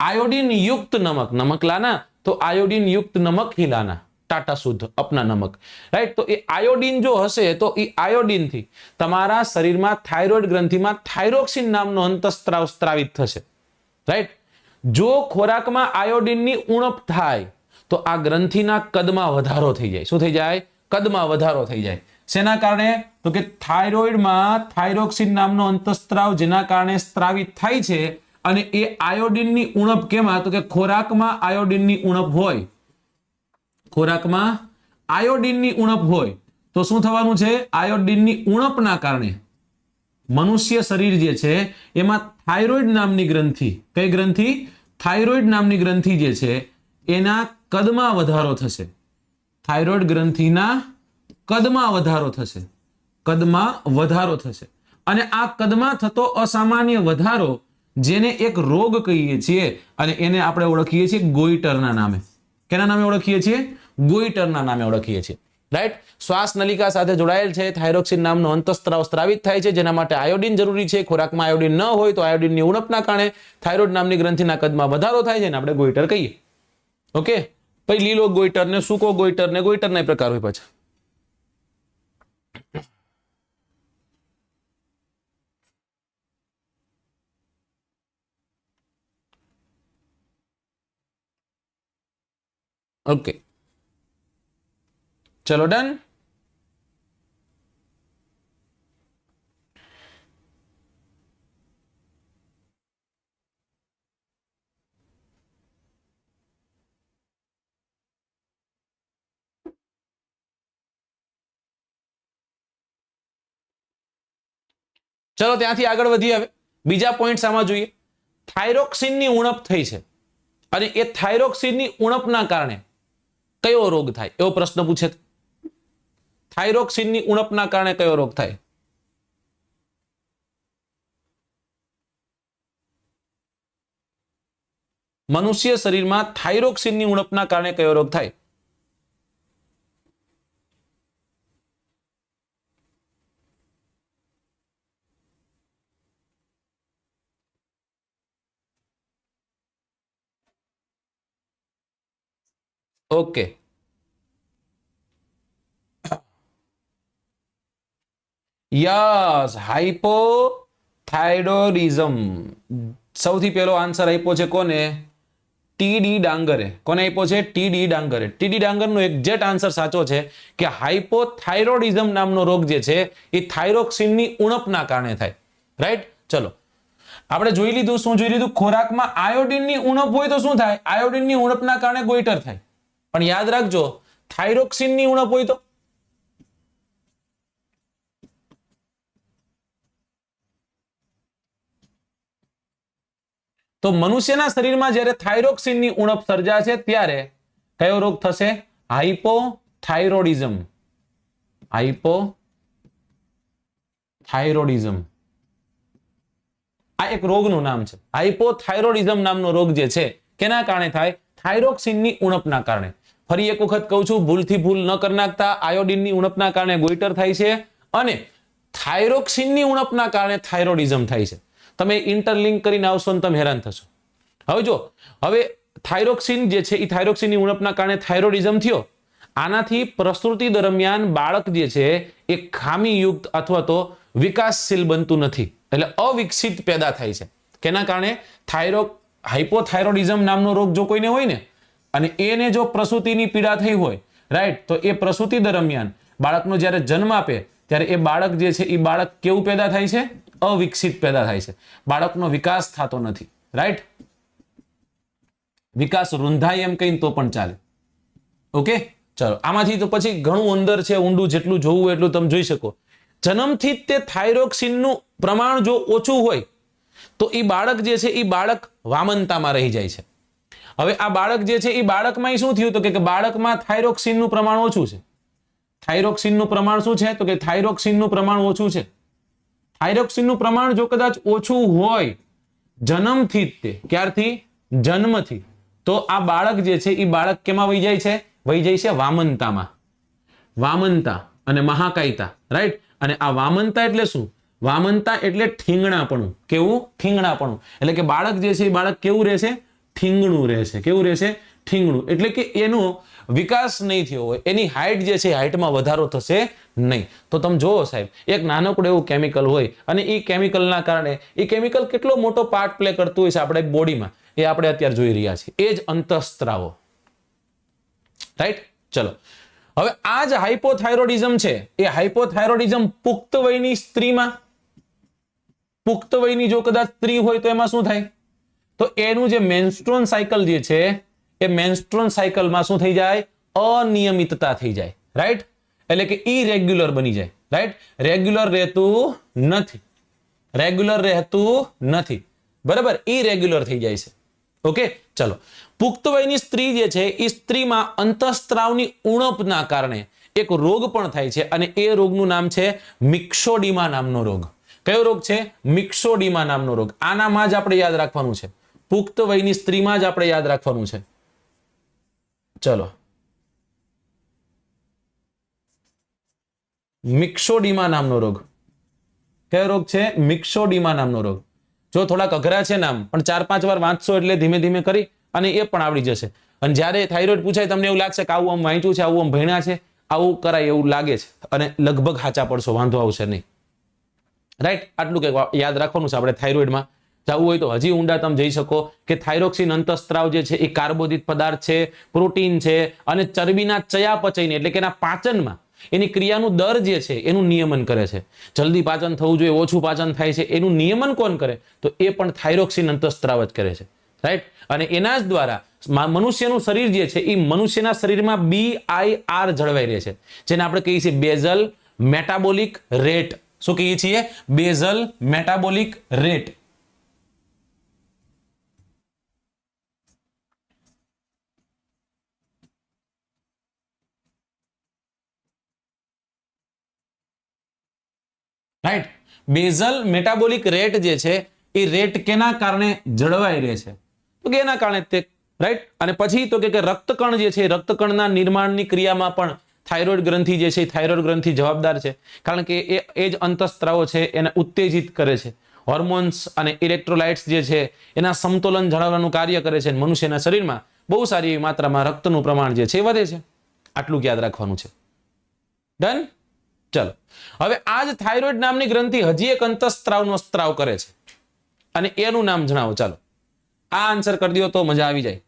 આયોડિન યુક્ત નમક, નમક લાના, તો આયોડિન યુક્ત નમક ही लाना, टाटा शुद्ध अपना नमक. राइट, तो ये आयोडीन जो हसे तो ये आयोडीन थी तमारा शरीરમાં થાઇરોઇડ ગ્રંથિમાં થાઇરોક્સિન નામનો અંતઃસ્ત્રાવ સ્ત્રાવિત થશે. રાઈટ, જો ખોરાકમાં આયોડીનની ઉણપ થાય તો આ ગ્રંથિના કદમાં વધારો થઈ જાય. શું થઈ જાય? કદમાં વધારો થઈ જાય. શેના કારણે? તો કે થાઇરોઇડમાં થાઇરોક્સિન નામનો અંતઃસ્ત્રાવ જેના કારણે સ્ત્રાવિત થાય છે, અને એ આયોડીનની ઉણપ કેમાં? તો કે ખોરાકમાં આયોડીનની ઉણપ હોય. ખોરાકમાં આયોડીનની ઉણપ હોય તો શું થવાનું છે? આયોડીનની ઉણપના કારણે મનુષ્ય શરીર જે છે એમાં થાઇરોઇડ નામની ગ્રંથિ, કઈ ગ્રંથિ? થાઇરોઇડ નામની ગ્રંથિ જે છે એના કદમાં વધારો થશે. થાઇરોઇડ ગ્રંથિના કદમાં વધારો થશે. કદમાં વધારો થશે. અને આ કદમાં થતો અસામાન્ય વધારો, જેને એક રોગ કહીએ છીએ, અને એને આપણે ઓળખીએ છીએ ગોઈટરના નામે. કેના નામે ઓળખીએ છીએ? ગોઈટરના નામે ઓળખીએ છીએ. રાઈટ, શ્વાસ નલિકા સાથે જોડાયેલ છે. થાઇરોક્સિન નામનો અંતઃસ્ત્રાવ સ્ત્રાવિત થાય છે, જેના માટે આયોડીન જરૂરી છે. ખોરાકમાં આયોડીન ન હોય તો આયોડીનની ઉણપના કારણે થાઇરોઇડ નામની ગ્રંથિના કદમાં વધારો થાય છે, અને આપણે ગોઈટર કહીએ. ઓકે, પછી લીલો ગોઈટર ને સૂકો ગોઈટર ને ગોઈટરના પ્રકાર હોય પાછા. ઓકે, ચલો, ડન. ચલો ત્યાંથી આગળ વધીએ. હવે બીજા પોઈન્ટ આમાં જોઈએ. થાઇરોક્સિનની ઉણપ થઈ છે, અને એ થાઇરોક્સિનની ઉણપના કારણે કયો રોગ થાય એવો પ્રશ્ન પૂછે. થાઇરોક્સિનની ઉણપના કારણે કયો રોગ થાય? મનુષ્ય શરીરમાં થાઇરોક્સિનની ઉણપના કારણે કયો રોગ થાય? Okay, yes, hypothyroidism. સૌથી પહેલો આન્સર આપ્યો છે કોને? ટી.ડી. ડાંગરે. કોને આપ્યો છે? ટી.ડી. ડાંગરે. ટી.ડી. ડાંગરનો એક્ઝેક્ટ આન્સર સાચો છે કે હાઇપોથાઇરોઇડિઝમ નામનો રોગ જે છે એ થાઇરોક્સિનની ઉણપના કારણે થાય. રાઈટ, ચલો આપણે જોઈ લીધું. શું જોઈ લીધું? ખોરાકમાં આયોડીનની ઉણપ હોય તો શું થાય? આયોડીનની ઉણપના કારણે ગોઈટર થાય. પણ યાદ રાખજો, થાઇરોક્સિનની ઉણપ હોય તો મનુષ્યના શરીરમાં જ્યારે થાઇરોક્સિનની ઉણપ સર્જાશે ત્યારે કયો રોગ થશે? હાઇપોથાઇરોઇડિઝમ. હાઇપોથાઇરોડિઝમ આ એક રોગનું નામ છે. હાઇપોથાઇરોડિઝમ નામનો રોગ જે છે કેના કારણે થાય? થાઇરોક્સિનની ઉણપના કારણે. ફરી એક વખત કહું છું, ભૂલથી ભૂલ ન કરી નાખતા. આયોડિનની ઉણપના કારણે ગોઈટર થાય છે અને થાઇરોક્સિનની ઉણપના કારણે થાઇરોડિઝમ થાય છે. તમે ઇન્ટરલિંક કરીને આવશો ને તમે હેરાન થશો. હવે જો, હવે થાઇરોક્સિન જે છે એ થાઇરોક્સિનની ઉણપના કારણે થાઇરોડિઝમ થયો. આનાથી પ્રસૂતિ દરમિયાન બાળક જે છે એ ખામીયુક્ત અથવા તો વિકાસશીલ બનતું નથી, એટલે અવિકસિત પેદા થાય છે. કેના કારણે? હાઇપોથાઇરોડિઝમ નામનો રોગ જો કોઈને હોય ને અને એને જો પ્રસૂતિની પીડા થઈ હોય, રાઈટ, તો એ પ્રસૂતિ દરમિયાન બાળકનો જ્યારે જન્મ આપે ત્યારે એ બાળક જે છે એ બાળક કેવું પેદા થાય છે? અવિકસિત પેદા થાય છે. બાળકનો વિકાસ થતો નથી, રાઈટ. વિકાસ રૂંધાય એમ કહીને તો પણ ચાલે. ઓકે, ચલો. આમાંથી તો પછી ઘણું અંદર છે, ઊંડું જેટલું જોવું એટલું તમે જોઈ શકો. જન્મથી જ તે થાઇરોક્સિનનું પ્રમાણ જો ઓછું હોય તો એ બાળક જે છે એ બાળક વામનતામાં રહી જાય છે. હવે આ બાળક જે છે એ બાળકમાં શું થયું? તો કે બાળકમાં થાઇરોક્સિનનું પ્રમાણ ઓછું છે. થાઇરોક્સિનનું પ્રમાણ શું છે? તો કે થાઇરોક્સિનનું પ્રમાણ ઓછું છે. થાઇરોક્સિનનું પ્રમાણ જો કદાચ ઓછું હોય જન્મથી જ, તે ક્યારથી? જન્મથી, તો આ બાળક જે છે એ બાળક કેમાં વહી જાય છે? વહી જાય છે વામનતામાં. વામનતા અને મહાકાયતા, રાઈટ. અને આ વામનતા એટલે શું? વામનતા એટલે ઠીંગણાપણું. કેવું? ઠીંગણાપણું. એટલે કે બાળક જે છે એ બાળક કેવું રહેશે? ઠીંગણું રહેશે. કેવું રહેશે? ઠીંગણું. એટલે કે એનો વિકાસ નહીં થયો હોય, એની હાઇટ જે છે હાઇટમાં વધારો થશે નહીં. તો તમે જોવો સાહેબ, એક નાનકડું એવું કેમિકલ હોય અને એ કેમિકલના કારણે એ કેમિકલ કેટલો મોટો પાર્ટ પ્લે કરતું હોય છે આપણે બોડીમાં, એ આપણે અત્યારે જોઈ રહ્યા છીએ. એ જ અંતઃસ્ત્રાવો, રાઈટ. ચલો, હવે આ જ હાઇપોથાઇરોડિઝમ છે એ હાઇપોથાઇરોડિઝમ પુખ્ત વયની સ્ત્રીમાં, પુખ્ત વયની જો કદાચ સ્ત્રી હોય તો એમાં શું થાય? તો એનું જે મેન્સ્ટ્રુઅલ સાયકલ જે છે એ મેન્સ્ટ્રુઅલ સાયકલમાં શું થઈ જાય? અનિયમિતતા થઈ જાય, રાઈટ. એટલે કે ઇરેગ્યુલર બની જાય, રાઈટ. રેગ્યુલર રહેતું નથી, રેગ્યુલર રહેતું નથી, બરાબર, ઇરેગ્યુલર થઈ જાય છે. ઓકે, ચલો. પુખ્ત વયની સ્ત્રી જે છે એ સ્ત્રીમાં અંતઃસ્ત્રાવની ઉણપના કારણે એક રોગ પણ થાય છે અને એ રોગનું નામ છે મિક્સોડીમા નામનો રોગ. કયો રોગ છે? મિક્સોડીમા નામનો રોગ. આનામાં જ આપણે યાદ રાખવાનું છે. પુખ્ત વયની સ્ત્રીમાં જ આપણે યાદ રાખવાનું છે. ચલો, મિક્સોડીમા નામનો રોગ. કયો રોગ છે? મિક્સોડીમા નામનો રોગ. જો થોડાક અઘરા છે નામ, પણ 4-5 વાર વાંચશો એટલે ધીમે ધીમે કરી અને એ પણ આવડી જશે. અને જ્યારે થાઇરોઇડ પૂછાય તમને એવું લાગશે કે આવું આમ વાંચ્યું છે, આવું આમ ભણ્યા છે, આવું કરાય એવું લાગે છે અને લગભગ સાચા પડશો, વાંધો આવશે નહીં, રાઈટ. આટલું કંઈક યાદ રાખવાનું છે. આપણે થાઇરોઇડમાં જવું હોય તો હજી ઊંડા તમે જઈ શકો કે થાઇરોક્સિન અંતઃસ્ત્રાવ જે છે એ કાર્બોદિત પદાર્થ છે, પ્રોટીન છે અને ચરબીના ચયાપચયની એટલે કે એના પાચનમાં એની ક્રિયાનું દર જે છે એનું નિયમન કરે છે. જલ્દી પાચન થવું જોઈએ, ઓછું પાચન થાય છે, એનું નિયમન કોણ કરે? તો એ પણ થાઇરોક્સિન અંતઃસ્ત્રાવ જ કરે છે, રાઈટ. અને એના જ દ્વારા મનુષ્યનું શરીર જે છે એ મનુષ્યના શરીરમાં BIR જળવાઈ રહે છે, જેને આપણે કહીએ છીએ બેઝલ મેટાબોલિક રેટ. શું કહીએ છીએ? Basal metabolic rate. Right. Basal metabolic rate જે છે એ રેટ કેના કારણે જળવાઈ રહે છે? તો કે એના કારણે તે, રાઈટ. અને પછી તો કે રક્તકણ જે છે રક્તકણના નિર્માણની ક્રિયામાં પણ થાઇરોઇડ ગ્રંથિ જે છે થાઇરોઇડ ગ્રંથિ જવાબદાર છે, કારણ કે એ જ અંતઃસ્ત્રાવો છે એને ઉત્તેજિત કરે છે. હોર્મોન્સ અને ઇલેક્ટ્રોલાઇટ્સ જે છે એના સમતોલન જાળવવાનું કાર્ય કરે છે. મનુષ્યના શરીરમાં બહુ સારી એવી માત્રામાં રક્તનું પ્રમાણ જે છે એ વધે છે. આટલું યાદ રાખવાનું છે. ડન. ચલો, હવે આ જ થાઇરોઇડ નામની ગ્રંથિ હજી એક અંતઃસ્ત્રાવનો સ્ત્રાવ કરે છે અને એનું નામ જણાવો. ચાલો, આ આન્સર કરી દો તો મજા આવી જાય.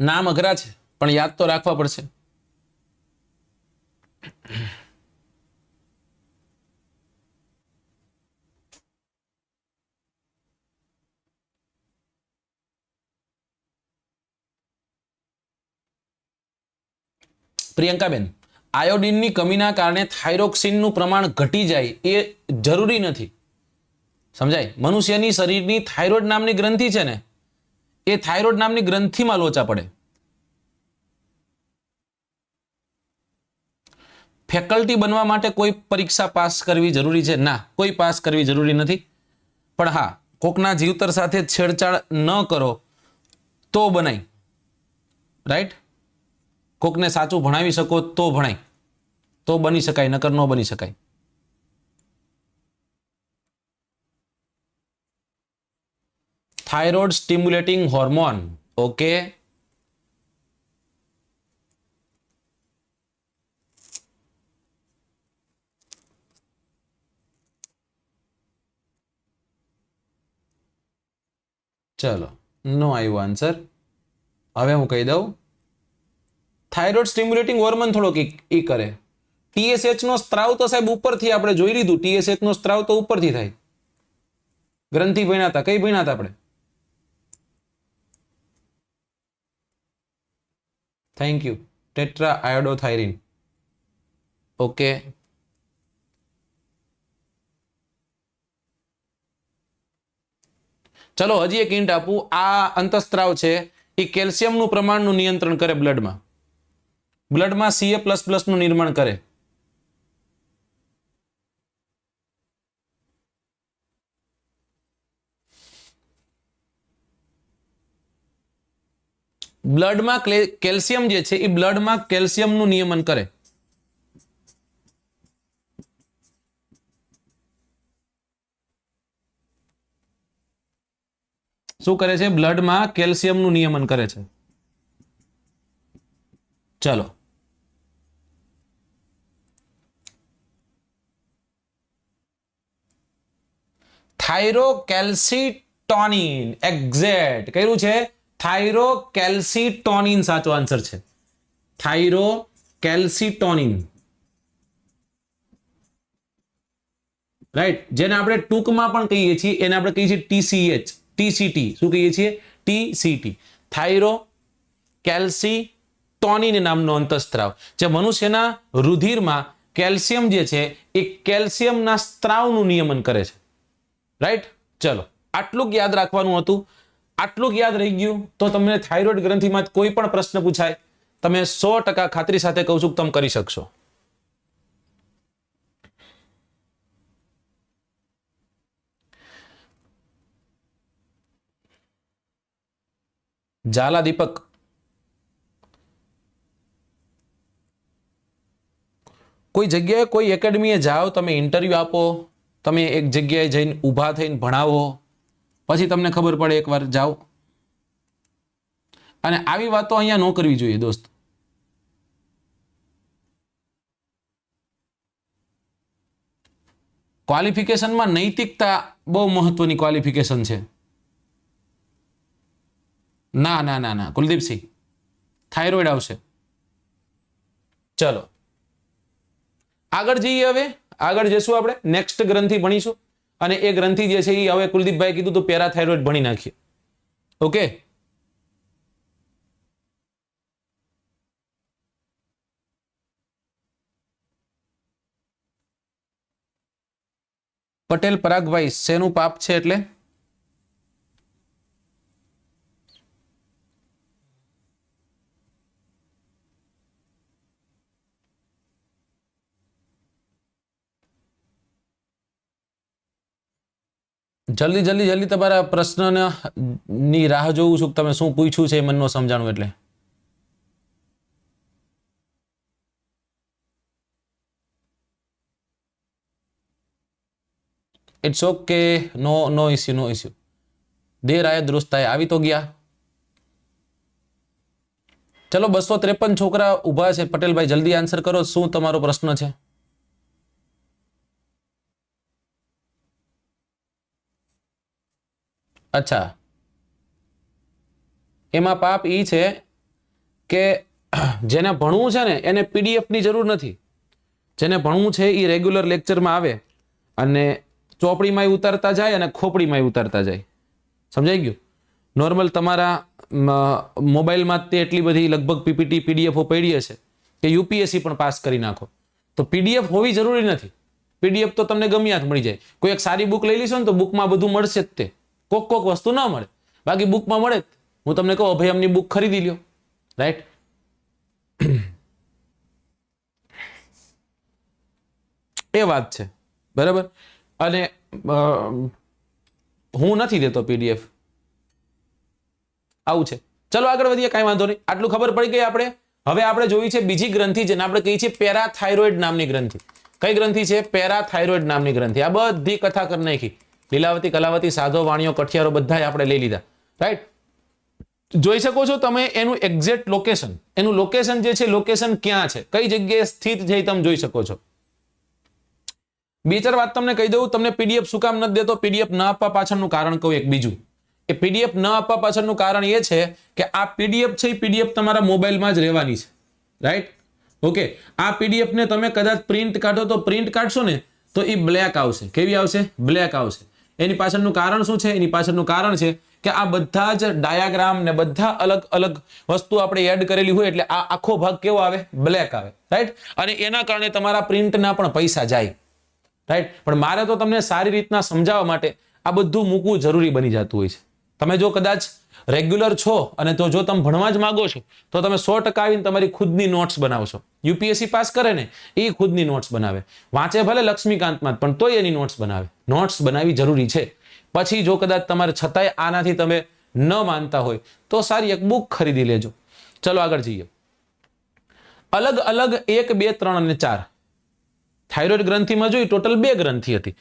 નામ અઘરા છે પણ યાદ તો રાખવા પડશે. પ્રિયંકાબેન, આયોડિનની કમીના કારણે થાઇરોક્સિનનું પ્રમાણ ઘટી જાય એ જરૂરી નથી. સમજાય? મનુષ્યની શરીરની થાઇરોઇડ નામની ગ્રંથિ છે ને, એ થાઇરોઇડ નામની ગ્રંથિમાં લોચા પડે. ફેકલ્ટી બનવા માટે કોઈ પરીક્ષા પાસ કરવી જરૂરી છે? ના, કોઈ પાસ કરવી જરૂરી નથી. પણ હા, કોકના જીવતર સાથે છેડછાડ ન કરો તો બનાય. રાઈટ? કોકને સાચું ભણાવી શકો તો ભણાય, તો બની શકાય, નકર ન બની શકાય. Thyroid stimulating hormone. ઓકે, ચલો, નો આવ્યો આન્સર. હવે હું કહી દઉં, થાઇરોઇડ સ્ટિમ્યુલેટિંગ હોર્મોન થોડોક ઈ કરે. TSH નો સ્ત્રાવ તો સાહેબ ઉપરથી આપણે જોઈ લીધું. TSH નો સ્ત્રાવ તો ઉપરથી થાય. ગ્રંથિ ભણ્યા હતા, કઈ ભણ્યા હતા આપણે? Thank you. ટેટ્રા આયોડોથાયરીન. ઓકે, ચલો હજી એક હિન્ટ આપું. આ અંતસ્ત્રાવ છે એ કેલ્શિયમનું પ્રમાણનું નિયંત્રણ કરે બ્લડમાં. બ્લડમાં Ca++ નું નિર્માણ કરે. બ્લડમાં કેલ્શિયમ જે છે એ બ્લડમાં કેલ્શિયમનું નિયમન કરે. શું કરે છે? બ્લડમાં કેલ્શિયમનું નિયમન કરે છે. ચલો, થાઇરોકેલ્સીટોનિન. એક્ઝેક્ટ કર્યું છે. થાઇરોકેલ્સીટોનિન સાચો આન્સર છે. થાઇરોકેલ્સીટોનિન, રાઈટ? જેને આપણે ટૂંકમાં પણ કહીએ છીએ, એને આપણે કહીએ છીએ TCH, TCT. શું કહીએ છીએ? TCT. થાઇરોકેલ્સીટોનિન નામનો અંતસ્ત્રાવ જે મનુષ્યના રુધિરમાં કેલ્શિયમ જે છે એ કેલ્શિયમના સ્ત્રાવનું નિયમન કરે છે. રાઈટ? ચલો, આટલું યાદ રાખવાનું હતું. આટલું યાદ રહી ગયું તો તમને થાઇરોઇડ ગ્રંથિમાં કોઈ પણ પ્રશ્ન પૂછાય, તમે 100% ખાતરી સાથે કહું છું કે તમે કરી શકશો. ઝાલા દીપક, કોઈ જગ્યાએ કોઈ એકેડમીએ જાઓ, તમે ઇન્ટરવ્યુ આપો, તમે એક જગ્યાએ જઈને ઊભા થઈને ભણાવો, પછી તમને ખબર પડે એકવાર જાઓ. અને આવી વાતો અહીંયા ન કરવી જોઈએ દોસ્ત. ક્વોલિફિકેશનમાં નૈતિકતા બહુ મહત્વની ક્વોલિફિકેશન છે. ના ના ના ના કુલદીપસિંહ, થાઇરોઇડ આવશે. ચલો આગળ જઈએ. હવે આગળ જઈશું આપણે, નેક્સ્ટ ગ્રંથિ ભણીશું. અને એ ગ્રંથિ જે છે એ હવે કુલદીપભાઈ કીધું તો પેરાથાઇરોઇડ ભણી નાખીએ. ઓકે, પટેલ પરાગભાઈ, શેનું પાપ છે એટલે? જલ્દી જલ્દી જલ્દી તમારા પ્રશ્નની રાહ જોઉં છું. તમે શું પૂછ્યું છે એ મને ન સમજાણું એટલે. It's okay, no issue, no issue. દેર આયે દુરુસ્ત આયે, આવી તો ગયા. ચલો 253 છોકરા ઉભા છે. પટેલભાઈ જલ્દી આન્સર કરો, શું તમારો પ્રશ્ન છે? અચ્છા, એમાં પાપ ઈ છે કે જેને ભણવું છે ને એને PDF ની જરૂર નથી. જેને ભણવું છે એ રેગ્યુલર લેક્ચરમાં આવે અને ચોપડીમાં ઉતારતા જાય અને ખોપડીમાં ઉતારતા જાય. સમજાઈ ગયું? નોર્મલ તમારા મોબાઈલમાં તે એટલી બધી લગભગ PPT PDF પડી હશે કે UPSC પણ પાસ કરી નાખો. તો PDF હોવી જરૂરી નથી. પીડીએફ તો તમને ગમ્યા જ મળી જાય. કોઈ એક સારી બુક લઈ લેશો ને તો બુકમાં બધું મળશે જ. તે કોક વસ્તુ ના મળે, બાકી બુકમાં મળે જ. હું તમને કહું અભયમની બુક ખરીદી લ્યો, રાઈટ? એ વાત છે, બરાબર. અને હું નથી દેતો પીડીએફ, આવું છે. ચલો આગળ વધીએ, કાંઈ વાંધો નહીં. આટલું ખબર પડી ગઈ આપણે. હવે આપણે જોઈ છે બીજી ગ્રંથિ, જેને આપણે કહીએ છીએ પેરાથાઇરોઇડ નામની ગ્રંથિ. કઈ ગ્રંથિ છે? પેરાથાઇરોઇડ નામની ગ્રંથિ. આ બધી કથા કરી નાખી. લીલાવતી, કલાવતી, સાધો, વાણિયો, કઠિયારો બધા આપણે લઈ લીધા, રાઈટ? જોઈ શકો છો તમે એનું એક્ઝેક્ટ લોકેશન, એનું લોકેશન જે છે, લોકેશન ક્યાં છે, કઈ જગ્યાએ સ્થિત છે, તમે જોઈ શકો છો. બે ચાર વાત તમને કહી દઉં. તમને પીડીએફ શું કામ નથી દેતો? પીડીએફ ન આપવા પાછળનું કારણ કહું એક બીજું. એ પીડીએફ ન આપવા પાછળનું કારણ એ છે કે આ પીડીએફ છે, એ પીડીએફ તમારા મોબાઈલમાં જ રહેવાની છે, રાઈટ? ઓકે. આ પીડીએફ ને તમે કદાચ પ્રિન્ટ કાઢો તો પ્રિન્ટ કાઢશો ને તો એ બ્લેક આવશે. કેવી આવશે? બ્લેક આવશે. એની પાછળનું કારણ શું છે? એની પાછળનું કારણ છે કે આ બધા જ ડાયાગ્રામ ને બધા અલગ અલગ વસ્તુ આપણે એડ કરેલી હોય એટલે આ આખો ભાગ કેવો આવે? બ્લેક આવે, રાઈટ? અને એના કારણે તમારા પ્રિન્ટના પણ પૈસા જાય, રાઈટ? પણ મારે તો તમને સારી રીતના સમજાવવા માટે આ બધું મૂકવું જરૂરી બની જતું હોય છે. તમે જો કદાચ રેગ્યુલર છો અને તો જો તમે ભણવા જ માંગો છો તો તમે 100% આવીને તમારી ખુદની નોટ્સ બનાવશો. યુપીએસસી પાસ કરે ને એ ખુદની નોટ્સ બનાવે, વાંચે ભલે લક્ષ્મીકાંતમાં પણ તોય એની નોટ્સ બનાવે. નોટ્સ બનાવવી જરૂરી છે. પછી જો કદાચ તમારે છતાંય આનાથી તમે ન માનતા હોય તો સારી એક બુક ખરીદી લેજો. ચલો આગળ જઈએ. અલગ અલગ 1, 2, 3 અને 4 થાઇરોઇડ ગ્રંથિમાં જોઈ ટોટલ 2 ગ્રંથિ હતી,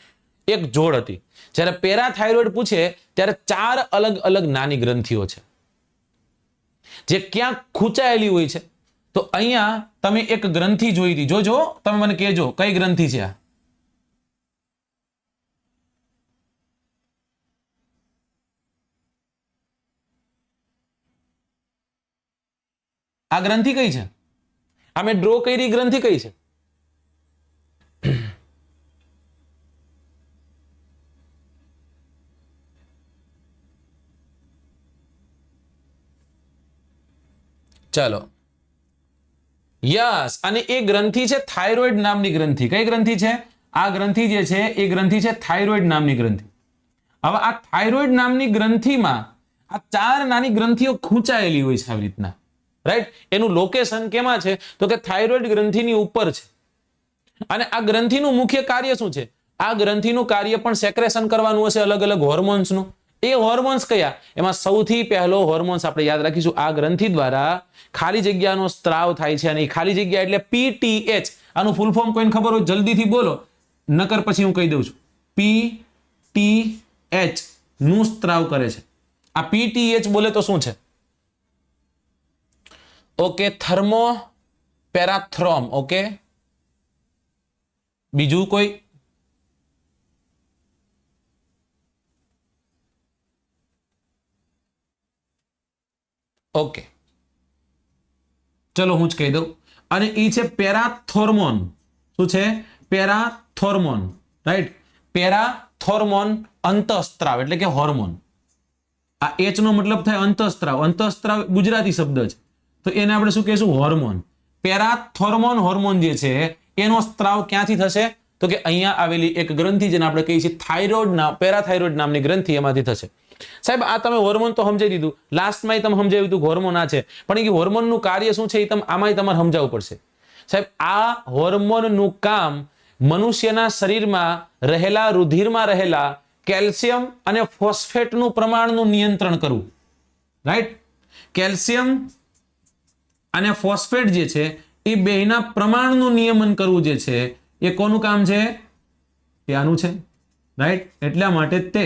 એક જોડ હતી. જ્યારે પેરાથાઇરોઇડ પૂછે ત્યારે 4 અલગ અલગ નાની ગ્રંથિઓ છે જે ક્યાંક ખૂંચાયેલી હોય છે. તો અહીંયા તમે એક ગ્રંથિ જોઈ હતી, જોજો તમે મને કહેજો કઈ ગ્રંથિ છે આ? આ ગ્રંથિ કઈ છે? આ મેં ડ્રો કરી ગ્રંથિ કઈ છે? ચાલો, યસ. અને એ ગ્રંથિ છે થાઇરોઇડ નામની ગ્રંથિ. કઈ ગ્રંથિ છે? આ ગ્રંથિ જે છે એ ગ્રંથિ છે થાઇરોઇડ નામની ગ્રંથિ. હવે આ થાઇરોઇડ નામની ગ્રંથિમાં આ 4 નાની ગ્રંથિઓ ખૂંચાયેલી હોય છે આવી રીતના, રાઈટ? એનું લોકેશન કેમાં છે? તો કે થાઇરોઇડ ગ્રંથિની ઉપર છે. અને આ ગ્રંથિનું મુખ્ય કાર્ય શું છે? આ ગ્રંથિનું કાર્ય પણ સેક્રેશન કરવાનું હશે અલગ અલગ હોર્મોન્સનું. એ હોર્મોન્સ કયા? એમાં સૌથી પહેલો હોર્મોન્સ આપણે યાદ રાખીશું, આ ગ્રંથિ દ્વારા ખાલી જગ્યાનો સ્ત્રાવ થાય છે. અને એ ખાલી જગ્યા એટલે પીટીએચ. આનું ફૂલ ફોર્મ કોઈને ખબર હોય જલ્દીથી બોલો, નકર પછી હું કહી દઉં છું. પીટીએચ નું સ્ત્રાવ કરે છે. આ પીટીએચ બોલે તો શું છે? Okay, thermo પેરાથ્રોમ. ઓકે, બીજું કોઈ? ઓકે, ચલો હું જ કહી દઉં. અને એ છે પેરાથોર્મોન. શું છે? પેરાથોર્મોન, રાઈટ? પેરાથોર્મોન અંતઃસ્ત્રાવ એટલે કે હોર્મોન. આ એચ નો મતલબ થાય અંતઃસ્ત્રાવ. અંતઃસ્ત્રાવ ગુજરાતી શબ્દ છે તો એને આપણે શું કહીશું? હોર્મોન. પેરાથોર્મોન હોર્મોન જે છે એનો સ્ત્રાવ ક્યાંથી થશે? તો કે અહીંયા આવેલી એક ગ્રંથિ જેને આપણે કહીએ છીએ થાઇરોઇડ પેરાથાઇરોઇડ નામની ગ્રંથિ, એમાંથી થશે. સાહેબ આ તમે હોર્મોન તો સમજાવી દીધું, લાસ્ટમાં તમે સમજાવ્યું હતું હોર્મોન આ છે, પણ એ હોર્મોનનું કાર્ય શું છે એ તમે આમાંય તમારે સમજાવવું પડશે. સાહેબ આ હોર્મોનનું કામ મનુષ્યના શરીરમાં રહેલા રુધિરમાં રહેલા કેલ્શિયમ અને ફોસ્ફેટનું પ્રમાણનું નિયંત્રણ કરવું, રાઈટ? કેલ્શિયમ અને ફોસ્ફેટ જે છે એ બેના પ્રમાણનું નિયમન કરવું જે છે એ કોનું કામ છે? એ આનું છે, રાઈટ? એટલા માટે તે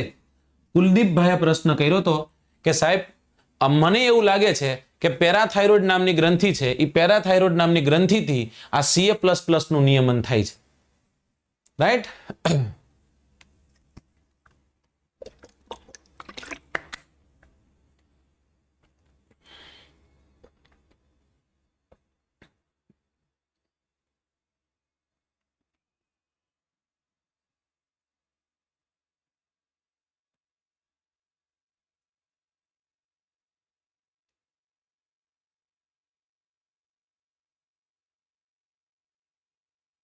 કુલદીપભાઈએ પ્રશ્ન કર્યો હતો કે સાહેબ મને એવું લાગે છે કે પેરાથાઇરોઇડ નામની ગ્રંથિ છે એ પેરાથાઇરોઇડ નામની ગ્રંથિથી આ CA++ નું નિયમન થાય છે, રાઈટ?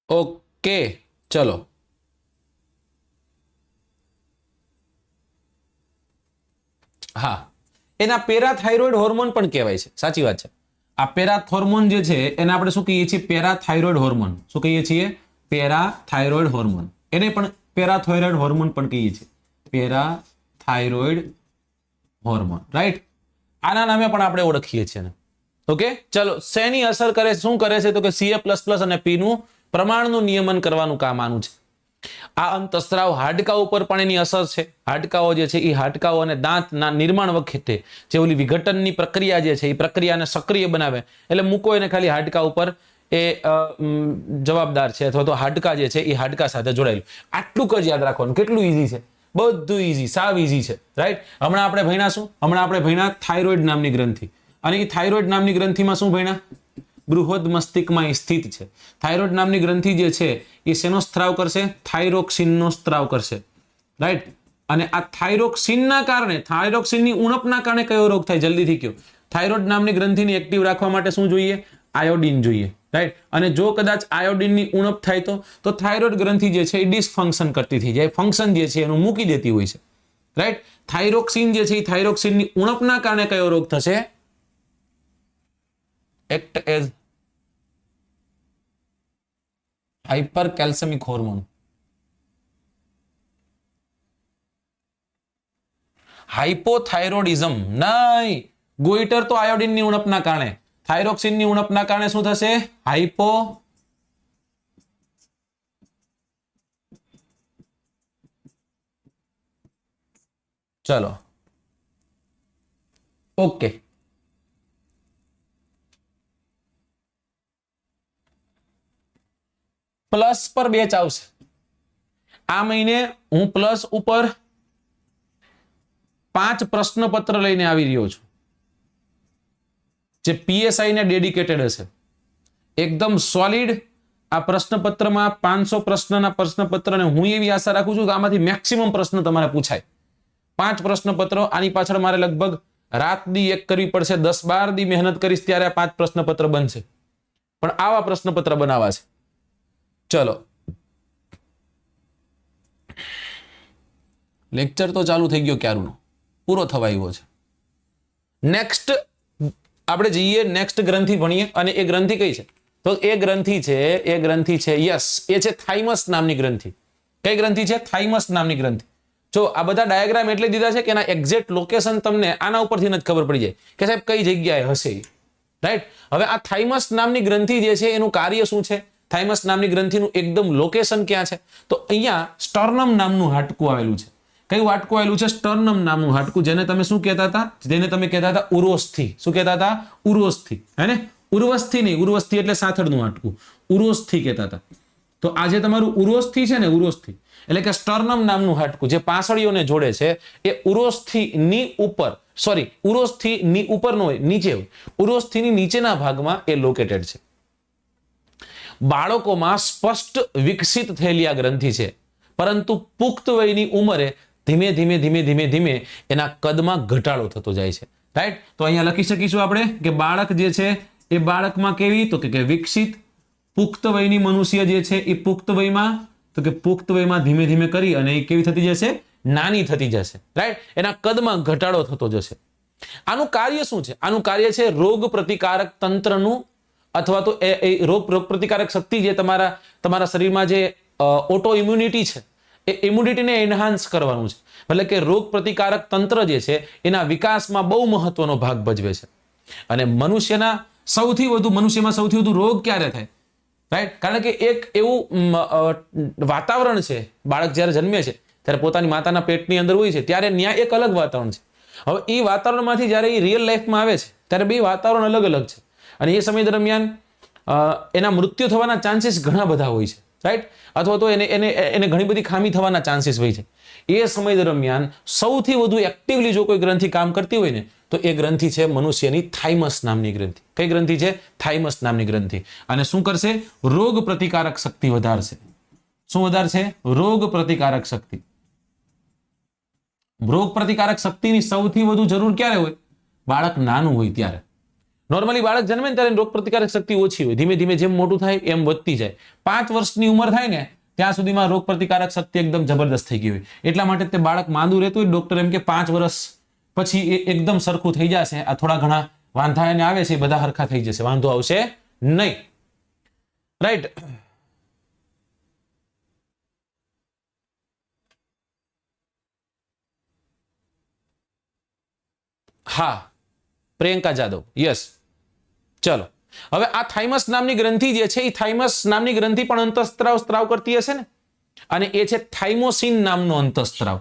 ઓકે, ચલો હા, એના પેરાથાઇરોઇડ હોર્મોન પણ કહેવાય છે. સાચી વાત છે. આ પેરાથોર્મોન જે છે એને આપણે શું કહીએ છીએ? પેરાથાઇરોઇડ હોર્મોન. શું કહીએ છીએ? પેરાથાઇરોઇડ હોર્મોન. એને પણ પેરાથાઇરોઇડ હોર્મોન પણ કહીએ છીએ. પેરાથાઇરોઇડ હોર્મોન, રાઈટ? આના નામે પણ આપણે ઓળખીએ છીએ. ઓકે, ચલો. શેની અસર કરે, શું કરે છે? તો કે Ca++ અને P નું પ્રમાણનું નિયમન કરવાનું કામ આનું છે. આ અંતસ્ત્રાવ હાડકા ઉપર પણ એની અસર છે. હાડકાઓ જે છે એ હાડકાઓ અને દાંતના નિર્માણ વખતે જે ઓલી વિઘટનની પ્રક્રિયા જે છે એ પ્રક્રિયાને સક્રિય બનાવે. એટલે મૂકો એને ખાલી હાડકા ઉપર, એ જવાબદાર છે, અથવા તો હાડકા જે છે એ હાડકા સાથે જોડાયેલું. આટલું જ યાદ રાખવાનું. કેટલું ઈઝી છે, બધું ઈઝી, સાવ ઈઝી છે, રાઈટ? હમણાં આપણે ભણ્યા થાઇરોઇડ નામની ગ્રંથિ. અને એ થાઇરોઇડ નામની ગ્રંથિમાં શું ભણ્યા? બૃહદ મસ્તિષ્કમાં સ્થિત છે. થાઇરોઇડ નામની ગ્રંથિ જે છે એ શેનો સ્ત્રાવ કરશે? થાઇરોક્સિનનો સ્ત્રાવ કરશે, રાઈટ? અને આ થાઇરોક્સિનના કારણે, થાઇરોક્સિનની ઉણપના કારણે કયો રોગ થાય? જલ્દીથી કહો. થાઇરોઇડ નામની ગ્રંથિને એક્ટિવ રાખવા માટે શું જોઈએ? આયોડિન જોઈએ, રાઈટ? અને જો કદાચ આયોડિનની ઉણપ થાય તો થાઇરોઇડ ગ્રંથિ જે છે એ ડિસફંક્શન કરતી થઈ જાય. ફંક્શન જે છે એનું મૂકી દેતી હોય છે, રાઈટ? થાઇરોક્સિન જે છે એ થાઇરોક્સિનની ઉણપના કારણે કયો રોગ થશે? Act as hypercalcemic hormone. Hypothyroidism નહીં. ગોઈટર તો આયોડિનની ઉણપના કારણે. થાઇરોક્સિનની ઉણપના કારણે શું થશે? હાઇપો ચલો, ઓકે. પ્લસ પર બેચ આવશે. આ મહિને હું પ્લસ ઉપર 5 પ્રશ્નપત્ર લઈને આવી રહ્યો છું, જે પીએસઆઈ ને ડેડિકેટેડ હશે. એકદમ સોલિડ. આ પ્રશ્નપત્રમાં 500 પ્રશ્નના પ્રશ્નપત્રને હું એવી આશા રાખું છું કે આમાંથી મેક્સિમમ પ્રશ્ન તમારે પૂછાય. 5 પ્રશ્નપત્રો. આની પાછળ મારે લગભગ રાત દી એક કરવી પડશે. 10-12 દી મહેનત કરીશ ત્યારે આ 5 પ્રશ્નપત્ર બનશે. પણ આવા પ્રશ્નપત્ર બનાવવા છે. ચલો, લેક્ચર તો ચાલુ થઈ ગયો ક્યારનો, પૂરો થવા આવ્યો છે. નેક્સ્ટ આપણે જઈએ, નેક્સ્ટ ગ્રંથિ ભણીએ. અને એ ગ્રંથિ કઈ છે? તો એ ગ્રંથિ છે યસ, એ છે થાઇમસ નામની ગ્રંથિ. કઈ ગ્રંથિ છે? થાઇમસ નામની ગ્રંથિ. જો આ બધા ડાયાગ્રામ એટલે દીધા છે કે એના એક્ઝેક્ટ લોકેશન તમને આના ઉપરથી જ ખબર પડી જાય કે સાહેબ કઈ જગ્યાએ હશે, રાઈટ? હવે આ થાઇમસ નામની ગ્રંથિ જે છે એનું કાર્ય શું છે? થાઇમસ નામની ગ્રંથિનું એકદમ લોકેશન ક્યાં છે? તો અહીંયા સ્ટર્નમ નામનું હાડકું આવેલું છે. કયું હાડકું આવેલું છે? સ્ટર્નમ નામનું હાડકું. જેને તમે શું કહેતા હતા? જેને તમે કહેતા હતા ઉરોસ્થિ. શું કહેતા હતા? ઉરોસ્થિ, હે ને? ઉર્વસ્થિ નહીં, ઉર્વસ્થિ એટલે સાથળનું હાડકું. ઉરોસ્થિ કહેતા હતા. તો આ જે તમારું ઉરોસ્થિ છે ને, ઉરોસ્થિ એટલે કે સ્ટર્નમ નામનું હાડકું જે પાંસળીઓને જોડે છે, એ ઉરોસ્થિની ઉપર, સોરી, ઉરોસ્થિની ઉપર ન હોય, નીચે હોય. ઉરોસ્થિની નીચેના ભાગમાં એ લોકેટેડ છે. બાળકોમાં સ્પષ્ટ વિકસિત થયેલી આ ગ્રંથિ છે, પરંતુ પુખ્ત વયની ઉંમરે ધીમે એના કદમાં ઘટાડો થતો જાય છે, રાઈટ? તો અહીંયા લખી શકીશું આપણે કે બાળક જે છે એ બાળકમાં કેવી? તો કે વિકસિત. પુખ્ત વયની મનુષ્ય જે છે એ પુખ્ત વયમાં, તો કે પુખ્ત વયમાં ધીમે કરી અને એ કેવી થતી જશે? નાની થતી જશે, રાઈટ? એના કદમાં ઘટાડો થતો જશે. આનું કાર્ય શું છે? આનું કાર્ય છે રોગ પ્રતિકારક તંત્રનું, અથવા તો એ રોગ પ્રતિકારક શક્તિ જે તમારા શરીરમાં જે ઓટો ઇમ્યુનિટી છે, એ ઇમ્યુનિટીને એન્હાન્સ કરવાનું છે. એટલે કે રોગ પ્રતિકારક તંત્ર જે છે એના વિકાસમાં બહુ મહત્વનો ભાગ ભજવે છે. અને મનુષ્યમાં સૌથી વધુ રોગ ક્યારે થાય? રાઈટ? કારણ કે એક એવું વાતાવરણ છે, બાળક જ્યારે જન્મે છે ત્યારે પોતાની માતાના પેટની અંદર હોય છે ત્યારે ત્યાં એક અલગ વાતાવરણ છે. હવે એ વાતાવરણમાંથી જ્યારે એ રિયલ લાઈફમાં આવે છે ત્યારે બે વાતાવરણ અલગ અલગ છે. અને એ સમય દરમિયાન એના મૃત્યુ થવાના ચાન્સીસ ઘણા બધા હોય છે, રાઈટ? અથવા તો એને ઘણી બધી ખામી થવાના ચાન્સીસ હોય છે. એ સમય દરમિયાન સૌથી વધુ એક્ટિવલી જો કોઈ ગ્રંથિ કામ કરતી હોય ને, તો એ ગ્રંથિ છે મનુષ્યની થાઇમસ નામની ગ્રંથિ. કઈ ગ્રંથિ છે? થાઇમસ નામની ગ્રંથિ. અને શું કરશે? રોગ પ્રતિકારક શક્તિ વધારશે. શું વધારશે? રોગ પ્રતિકારક શક્તિ. રોગ પ્રતિકારક શક્તિની સૌથી વધુ જરૂર ક્યારે હોય? બાળક નાનું હોય ત્યારે. નોર્મલી બાળક જન્મે ને ત્યારે રોગ પ્રતિકારક શક્તિ ઓછી હોય. ધીમે જેમ મોટું થાય એમ વધતી જાય. 5 વર્ષની ઉંમર થાય ને ત્યાં સુધીમાં રોગ પ્રતિકારક શક્તિ એકદમ જબરદસ્ત થઈ ગઈ હોય. એટલા માટે તે બાળક માંદું રહેતું હોય, ડોક્ટર એમ કે 5 વર્ષ પછી એ એકદમ સરખું થઈ જશે. આ થોડા ઘણા વાંધા એને આવે છે એ બધા હરખા થઈ જશે, વાંધો આવશે નહીં. રાઈટ. હા, પ્રિયંકા જાદવ, યસ. ચલો, હવે આ થાઇમસ નામની ગ્રંથિ જે છે એ થાઇમસ નામની ગ્રંથિ પણ અંતઃસ્ત્રાવ સ્ત્રાવ કરતી હશે ને, અને એ છે થાઇમોસિન નામનો અંતઃસ્ત્રાવ.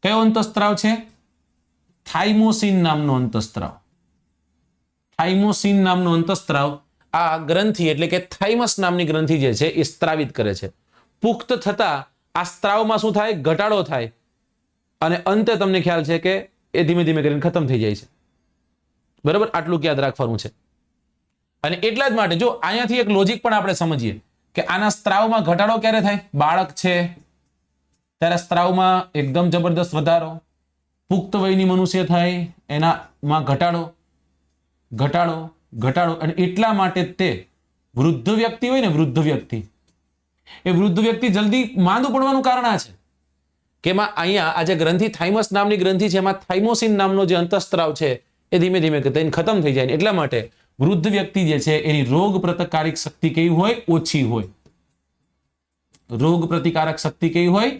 કયો અંતઃસ્ત્રાવ છે? થાઇમોસિન નામનો અંતઃસ્ત્રાવ. થાઇમોસિન નામનો અંતઃસ્ત્રાવ આ ગ્રંથિ એટલે કે થાઇમસ નામની ગ્રંથિ જે છે એ સ્ત્રાવિત કરે છે. પુખ્ત થતા આ સ્ત્રાવમાં શું થાય? ઘટાડો થાય, અને અંતે તમને ખ્યાલ છે કે એ ધીમે ધીમે કરીને ખતમ થઈ જાય છે. બરાબર, આટલું યાદ રાખવાનું છે. અને એટલા જ માટે જો અહીંયાથી એક લોજિક પણ આપણે સમજીએ કે આના સ્ત્રાવમાં ઘટાડો ક્યારે થાય? બાળક છે ત્યારે સ્ત્રાવમાં એકદમ જબરદસ્ત વધારો, પુખ્ત વયની મનુષ્ય થાય એનામાં ઘટાડો, ઘટાડો, ઘટાડો. અને એટલા માટે તે વૃદ્ધ વ્યક્તિ હોય ને, વૃદ્ધ વ્યક્તિ, એ વૃદ્ધ વ્યક્તિ જલ્દી માંદું પડવાનું કારણ આ છે કે એમાં અહીંયા આ જે ગ્રંથિ થાઇમસ નામની ગ્રંથિ છે એમાં થાઇમોસિન નામનો જે અંતઃસ્ત્રાવ છે એ ધીમે ધીમે ખતમ થઈ જાય. એટલા માટે વૃદ્ધ વ્યક્તિ જે છે એની રોગ પ્રતિકારક શક્તિ કેવી હોય? ઓછી હોય. રોગ પ્રતિકારક શક્તિ કેવી હોય?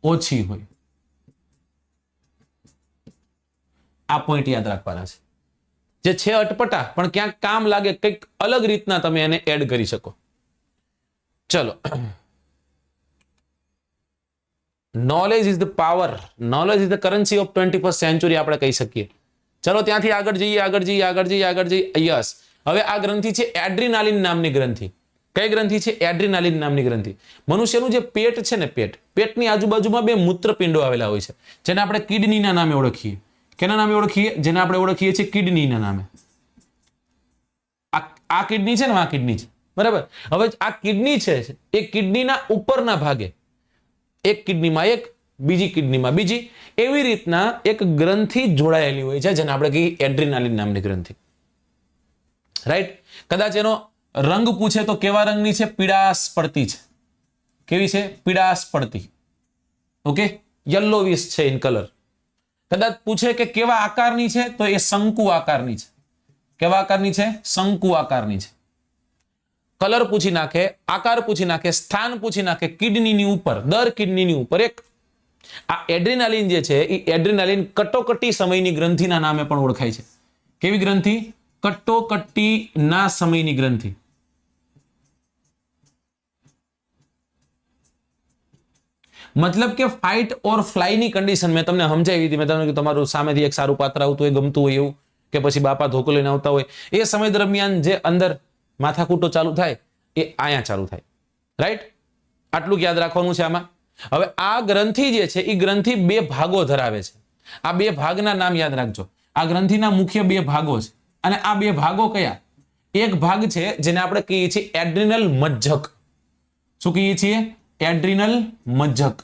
ઓછી હોય. આ પોઈન્ટ યાદ રાખવાના છે. જે છે અટપટા પણ ક્યાંક કામ લાગે, કંઈક અલગ રીતના તમે એને એડ કરી શકો. ચલો, knowledge is the power, knowledge is the currency of 21st century આપણે કહી શકીએ. ચલો, ત્યાંથી આગળ જઈએ, આગળ જઈએ, આગળ જઈએ, આગળ જઈએ. યસ, હવે આ ગ્રંથિ છે એડ્રીનાલિન નામની ગ્રંથિ. કઈ ગ્રંથિ છે? એડ્રીનાલિન નામની ગ્રંથિ. મનુષ્યનું જે પેટ છે ને, પેટની આજુબાજુમાં બે મૂત્રપિંડો આવેલા હોય છે જેને આપણે કિડનીના નામે ઓળખીએ. કેના નામે ઓળખીએ? જેને આપણે ઓળખીએ છીએ કિડનીના નામે. આ કિડની છે ને, આ કિડની છે, બરાબર. હવે આ કિડની છે એ કિડનીના ઉપરના ભાગે, એક કિડનીમાં એક, બીજી કિડનીમાં બીજી, એવી રીતના એક ગ્રંથિ જોડાયેલી હોય છે જેને આપણે કહીએ એડ્રીનાલિન નામની ગ્રંથિ. રાઈટ. કદાચ એનો રંગ પૂછે તો કેવા રંગની છે? પીળાશ પડતી છે. કેવી છે? પીળાશ પડતી. ઓકે, યલોવિશ છે ઇન કલર. કદાચ પૂછે કે કેવા આકારની છે તો એ શંકુ આકારની છે. કેવા આકારની છે? શંકુ આકારની છે. કલર પૂછી નાખે, આકાર પૂછી નાખે, સ્થાન પૂછી નાખે, કિડનીની ઉપર, દર કિડનીની ઉપર એક. આ એડ્રીનાલિન જે છે એ એડ્રીનાલિન કટોકટી સમયની ગ્રંથિના નામે પણ ઓળખાય છે. કેવી ગ્રંથિ? કટોકટીના સમયની ગ્રંથિ. મતલબ કે ફાઇટ ઓર ફ્લાયની કન્ડિશન મેં તમને સમજાવી હતી. મેં તમને તમારું સામેથી એક સારું પાત્ર આવતું હોય, ગમતું હોય એવું, કે પછી બાપા ધોકો લઈને આવતા હોય, એ સમય દરમિયાન જે અંદર માથાકૂટો ચાલુ થાય એ આયા ચાલુ થાય. રાઈટ, આટલું યાદ રાખવાનું છે આમાં. હવે આ ગ્રંથિ જે છે એ ગ્રંથિ બે ભાગો ધરાવે છે. આ બે ભાગના નામ યાદ રાખજો. આ ગ્રંથિના મુખ્ય બે ભાગો છે, અને આ બે ભાગો કયા? એક ભાગ છે જેને આપણે કહીએ છીએ એડ્રિનલ મજ્જક. શું કહીએ છીએ? એડ્રિનલ મજ્જક.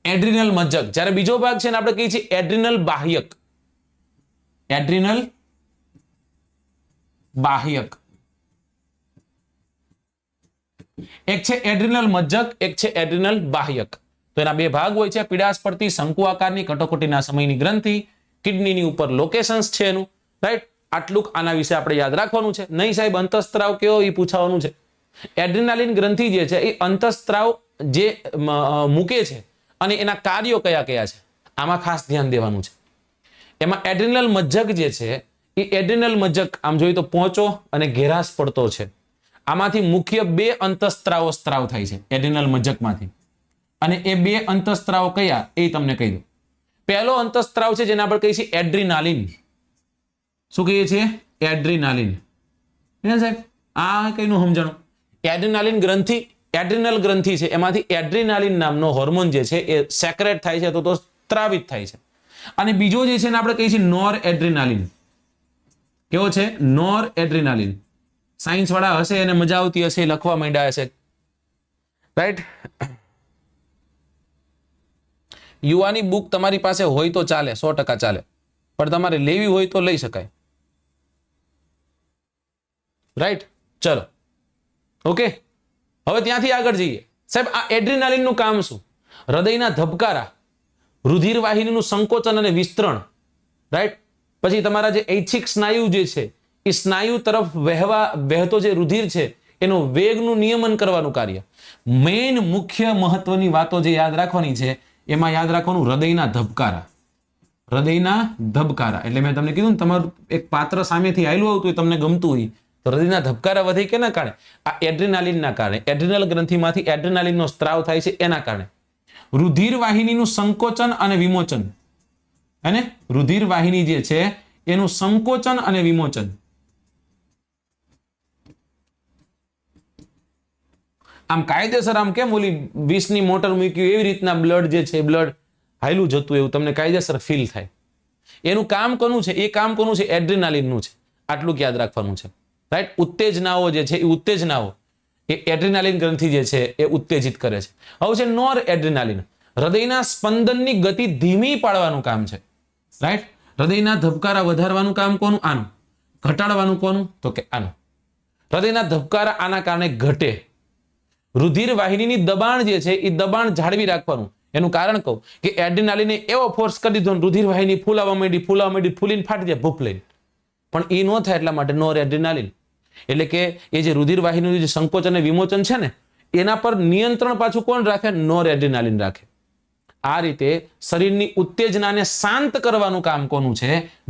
એડ્રિનલ મજ્જક. જ્યારે બીજો ભાગ છે ને આપણે કહીએ છીએ એડ્રિનલ બાહ્યક. એડ્રિનલ બાહ્યક. એક છે એડ્રિનલ મજ્જક, એક છે એડ્રિનલ બાહ્યક. તો એના બે ભાગ હોય છે. પીડાશ પડતી શંકુ આકારની કટોકટીના સમયની ગ્રંથિ, કિડનીની ઉપર લોકેશન્સ છે એનું. રાઈટ, આટલું આના વિશે આપણે યાદ રાખવાનું છે. નહીં સાહેબ અંતઃસ્ત્રાવ કયો એ પૂછવાનું છે. એડ્રિનાલિન ગ્રંથિ જે છે એ અંતઃસ્ત્રાવ જે મૂકે છે અને એના કાર્યો કયા કયા છે આમાં ખાસ ધ્યાન દેવાનું છે. એમાં એડ્રિનલ મજ્જક જે છે એ એડ્રિનલ મજ્જક આમ જોઈએ તો પહોંચો અને ઘેરાશ પડતો છે. આમાંથી મુખ્ય બે અંતઃસ્ત્રાવો સ્ત્રાવ થાય છે એડ્રિનલ મજ્જકમાંથી. અને એ બે અંતઃસ્ત્રાવો કયા એ તમને કહી દઉં. પહેલો અંતઃસ્ત્રાવ છે જેને આપણે કહીએ છીએ એડ્રિનાલિન. શું કહીએ છીએ? એડ્રિનાલિન. સાહેબ આ કઈનું સમજાણું? એડ્રિનાલિન ગ્રંથિ, એડ્રિનલ ગ્રંથિ છે એમાંથી એડ્રિનાલિન નામનો હોર્મોન જે છે એ સેક્રેટ થાય છે, તો સ્ત્રાવિત થાય છે. અને બીજો જે છે ને આપણે કહીએ છીએ નોર એડ્રિનાલિન. કેવો છે? નોર એડ્રિનાલિન. સાયન્સ વાળા હશે એને મજા આવતી હશે, લખવા માંડ્યા હશે. રાઈટ. યુવાની બુક તમારી પાસે હોય તો ચાલે, 100% ચાલે, પણ તમારે લેવી હોય તો લઈ શકાય. રાઈટ, ચલો ઓકે. હવે ત્યાંથી આગળ જઈએ. સાહેબ આ એડ્રિનાલિન નું કામ શું? હૃદયના ધબકારા, રુધિર વાહિનીનું સંકોચન અને વિસ્તરણ, રાઈટ. પછી તમારા જે ઐચ્છિક સ્નાયુ જે છે એ સ્નાયુ તરફ વહેતો જે રુધિર છે એનો વેગનું નિયમન કરવાનું કાર્ય. મેઇન મુખ્ય મહત્વની વાતો જે યાદ રાખવાની છે એમાં યાદ રાખવાનું હૃદયના ધબકારા. હૃદયના ધબકારા એટલે મેં તમને કીધું ને, તમારું એક પાત્ર સામેથી આવેલું આવતું હોય, તમને ગમતું હોય, તો હૃદયના ધબકારા વધે કેના કારણે? આ એડ્રિનાલિનના કારણે. એડ્રિનલ ગ્રંથિમાંથી એડ્રિનાલિનનો સ્ત્રાવ થાય છે એના કારણે. રુધિર વાહિનીનું સંકોચન અને વિમોચન, અને રુધિર વાહિની જે છે એનું સંકોચન અને વિમોચન. આમ કાયદેસર આમ કેમ ઓલી 20ની મોટર મૂકી એવી રીતના બ્લડ જે છે, બ્લડ હાયલું જતું એવું તમને કાયદેસર ફીલ થાય. એનું કામ કોનું છે? એ કામ કોનું છે? એડ્રિનાલિનનું છે. આટલું યાદ રાખવાનું છે, રાઈટ. ઉત્તેજનાઓ જે છે એ ઉત્તેજનાઓ એ એડ્રિનાલિન ગ્રંથિ જે છે એ ઉત્તેજિત કરે છે. હવે છે નોર એડ્રિનાલિન, હૃદયના સ્પંદનની ગતિ ધીમી પાડવાનું કામ છે, રાઈટ. હૃદયના ધબકારા વધારવાનું કામ કોનું? આનું. ઘટાડવાનું કોનું? તો કે આનું. હૃદયના ધબકારા આના કારણે ઘટે. રુધિર વાહિનીની દબાણ જે છે એ દબાણ જાળવી રાખવાનું. એનું કારણ કહું કે એડ્રિનાલિને એવો ફોર્સ કરી દીધો, રુધિર વાહિની ફૂલાવા માંડી, ફૂલીને ફાટી જાય ભૂપ લઈને. પણ એ ન થાય એટલા માટે નોર એડ્રિનાલિન. એટલે કે એ જે રુધિર વાહિનીનું જે સંકોચન અને વિમોચન છે ને એના પર નિયંત્રણ પાછું કોણ રાખે? નોર એડ્રિનાલિન રાખે. આ રીતે શરીરની ઉત્તેજનાને શાંત કરવાનું કામ કોનું છે?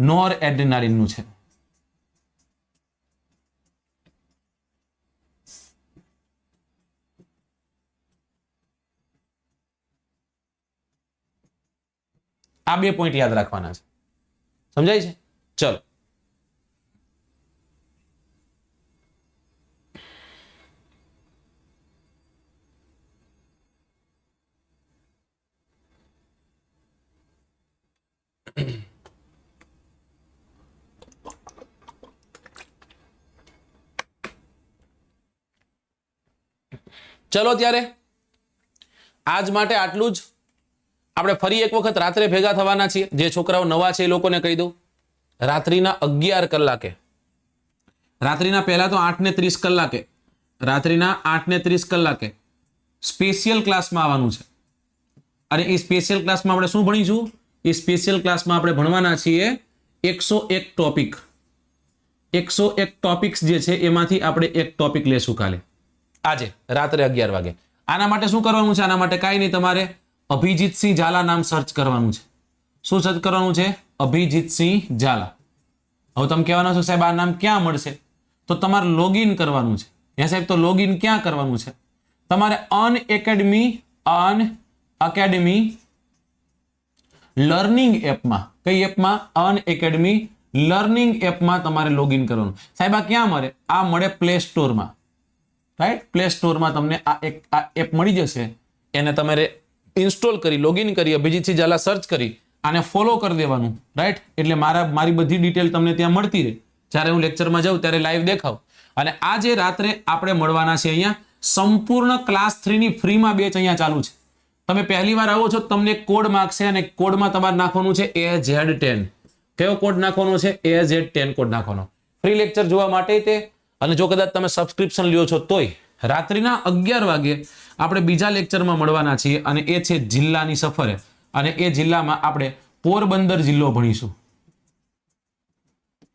નોર એડ્રિનાલિનનું છે. આ 2 પોઈન્ટ યાદ રાખવાના છે. સમજાય છે? ચલો. ચલો ત્યારે આજ માટે આટલું જ. આપણે ફરી એક વખત રાત્રે ભેગા થવાના છીએ. જે છોકરાઓ નવા છે એ લોકોને કહી દઉં, રાત્રિના 11 કલાકે, રાત્રિના પહેલા તો 8:30 કલાકે, રાત્રિના 8:30 કલાકે સ્પેશિયલ ક્લાસમાં આવવાનું છે. અને એ સ્પેશિયલ ક્લાસમાં આપણે શું ભણીશું? એ સ્પેશિયલ ક્લાસમાં આપણે ભણવાના છીએ 101 ટોપિક. 101 ટોપિક્સ જે છે એમાંથી આપણે એક ટોપિક લેશું કાલે, આજે રાત્રે 11 વાગે. આના માટે શું કરવાનું છે? આના માટે કાંઈ નહીં, તમારે અભિજીતસિંહ ઝાલા નામ સર્ચ કરવાનું છે. શું સર્ચ કરવાનું છે? અભિજીતસિંહ ઝાલા. હવે તમે કહેવાના છો સાહેબ આ નામ ક્યાં મળશે? તો તમારે લોગિન કરવાનું છે. હે સાહેબ, તો લોગિન ક્યાં કરવાનું છે? તમારે અનએકેડમી લર્નિંગ એપમાં. કઈ એપમાં? અનએકેડમી લર્નિંગ એપમાં તમારે લોગિન કરવાનું. સાહેબ આ ક્યાં મળે? આ મળે પ્લે સ્ટોરમાં, રાઈટ. પ્લે સ્ટોરમાં તમને આ એપ મળી જશે. એને તમારે ઇન્સ્ટોલ કરી, લોગિન કરી, અભિજીતસિંહ ઝાલા સર્ચ કરી આને ફોલો કરી દેવાનું, રાઈટ. એટલે મારી બધી ડિટેલ તમને ત્યાં મળતી રહે. જ્યારે હું લેક્ચરમાં જાઉં ત્યારે લાઈવ દેખાવ. અને આજે રાત્રે આપણે મળવાના છે અહીંયા સંપૂર્ણ ક્લાસ 3 ની ફ્રીમાં બેચ અહીંયા ચાલુ છે. તમે પહેલી વાર આવો છો, તમને કોડ માગશે અને કોડમાં તમારે નાખવાનું છે AZ10. કયો કોડ નાખવાનો છે? AZ10 કોડ નાખવાનો. ફ્રી લેક્ચર જોવા માટે તે. અને જો કદાચ તમે સબસ્ક્રિપ્શન લ્યો છો તોય રાત્રિના 11 વાગે આપણે બીજા લેક્ચરમાં મળવાના છીએ, અને એ છે જિલ્લાની સફરે. અને એ જિલ્લામાં આપણે પોરબંદર જિલ્લો ભણીશું.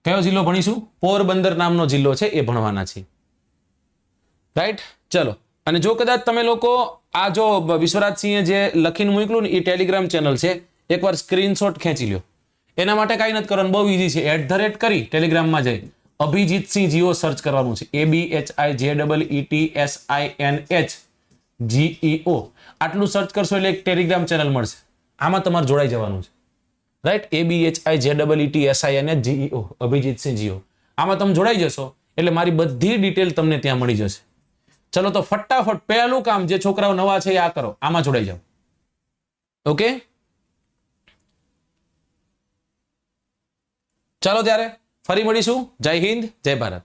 કયો જિલ્લો ભણીશું? પોરબંદર નામનો જિલ્લો છે એ ભણવાના છે, રાઈટ. ચલો. અને જો કદાચ તમે લોકો આ જો વિશ્વરાજસિંહે જે લખીને મોકલું ને એ ટેલિગ્રામ ચેનલ છે, એકવાર સ્ક્રીનશોટ ખેંચી લ્યો. એના માટે કાંઈ નથી કરવાનું, બહુ ઈઝી છે. @ કરી ટેલિગ્રામમાં જઈ અભિજીતસિંહ જીઓ સર્ચ કરવાનું છે. ABHIJEETSINH આટલું સર્ચ કરશો એટલે એક ટેલિગ્રામ ચેનલ મળશે. આમાં તમારે જોડાઈ જવાનું છે, રાઈટ. ABHIJEETSINHGEO અભિજીતસિંહ જીઓ. આમાં તમે જોડાઈ જશો એટલે મારી બધી ડિટેલ તમને ત્યાં મળી જશે. ચલો તો ફટાફટ પહેલું કામ જે છોકરાઓ નવા છે એ આ કરો, આમાં જોડાઈ જાઓ. ઓકે, ચાલો ત્યારે ફરી મળીશું. જય હિન્દ, જય ભારત.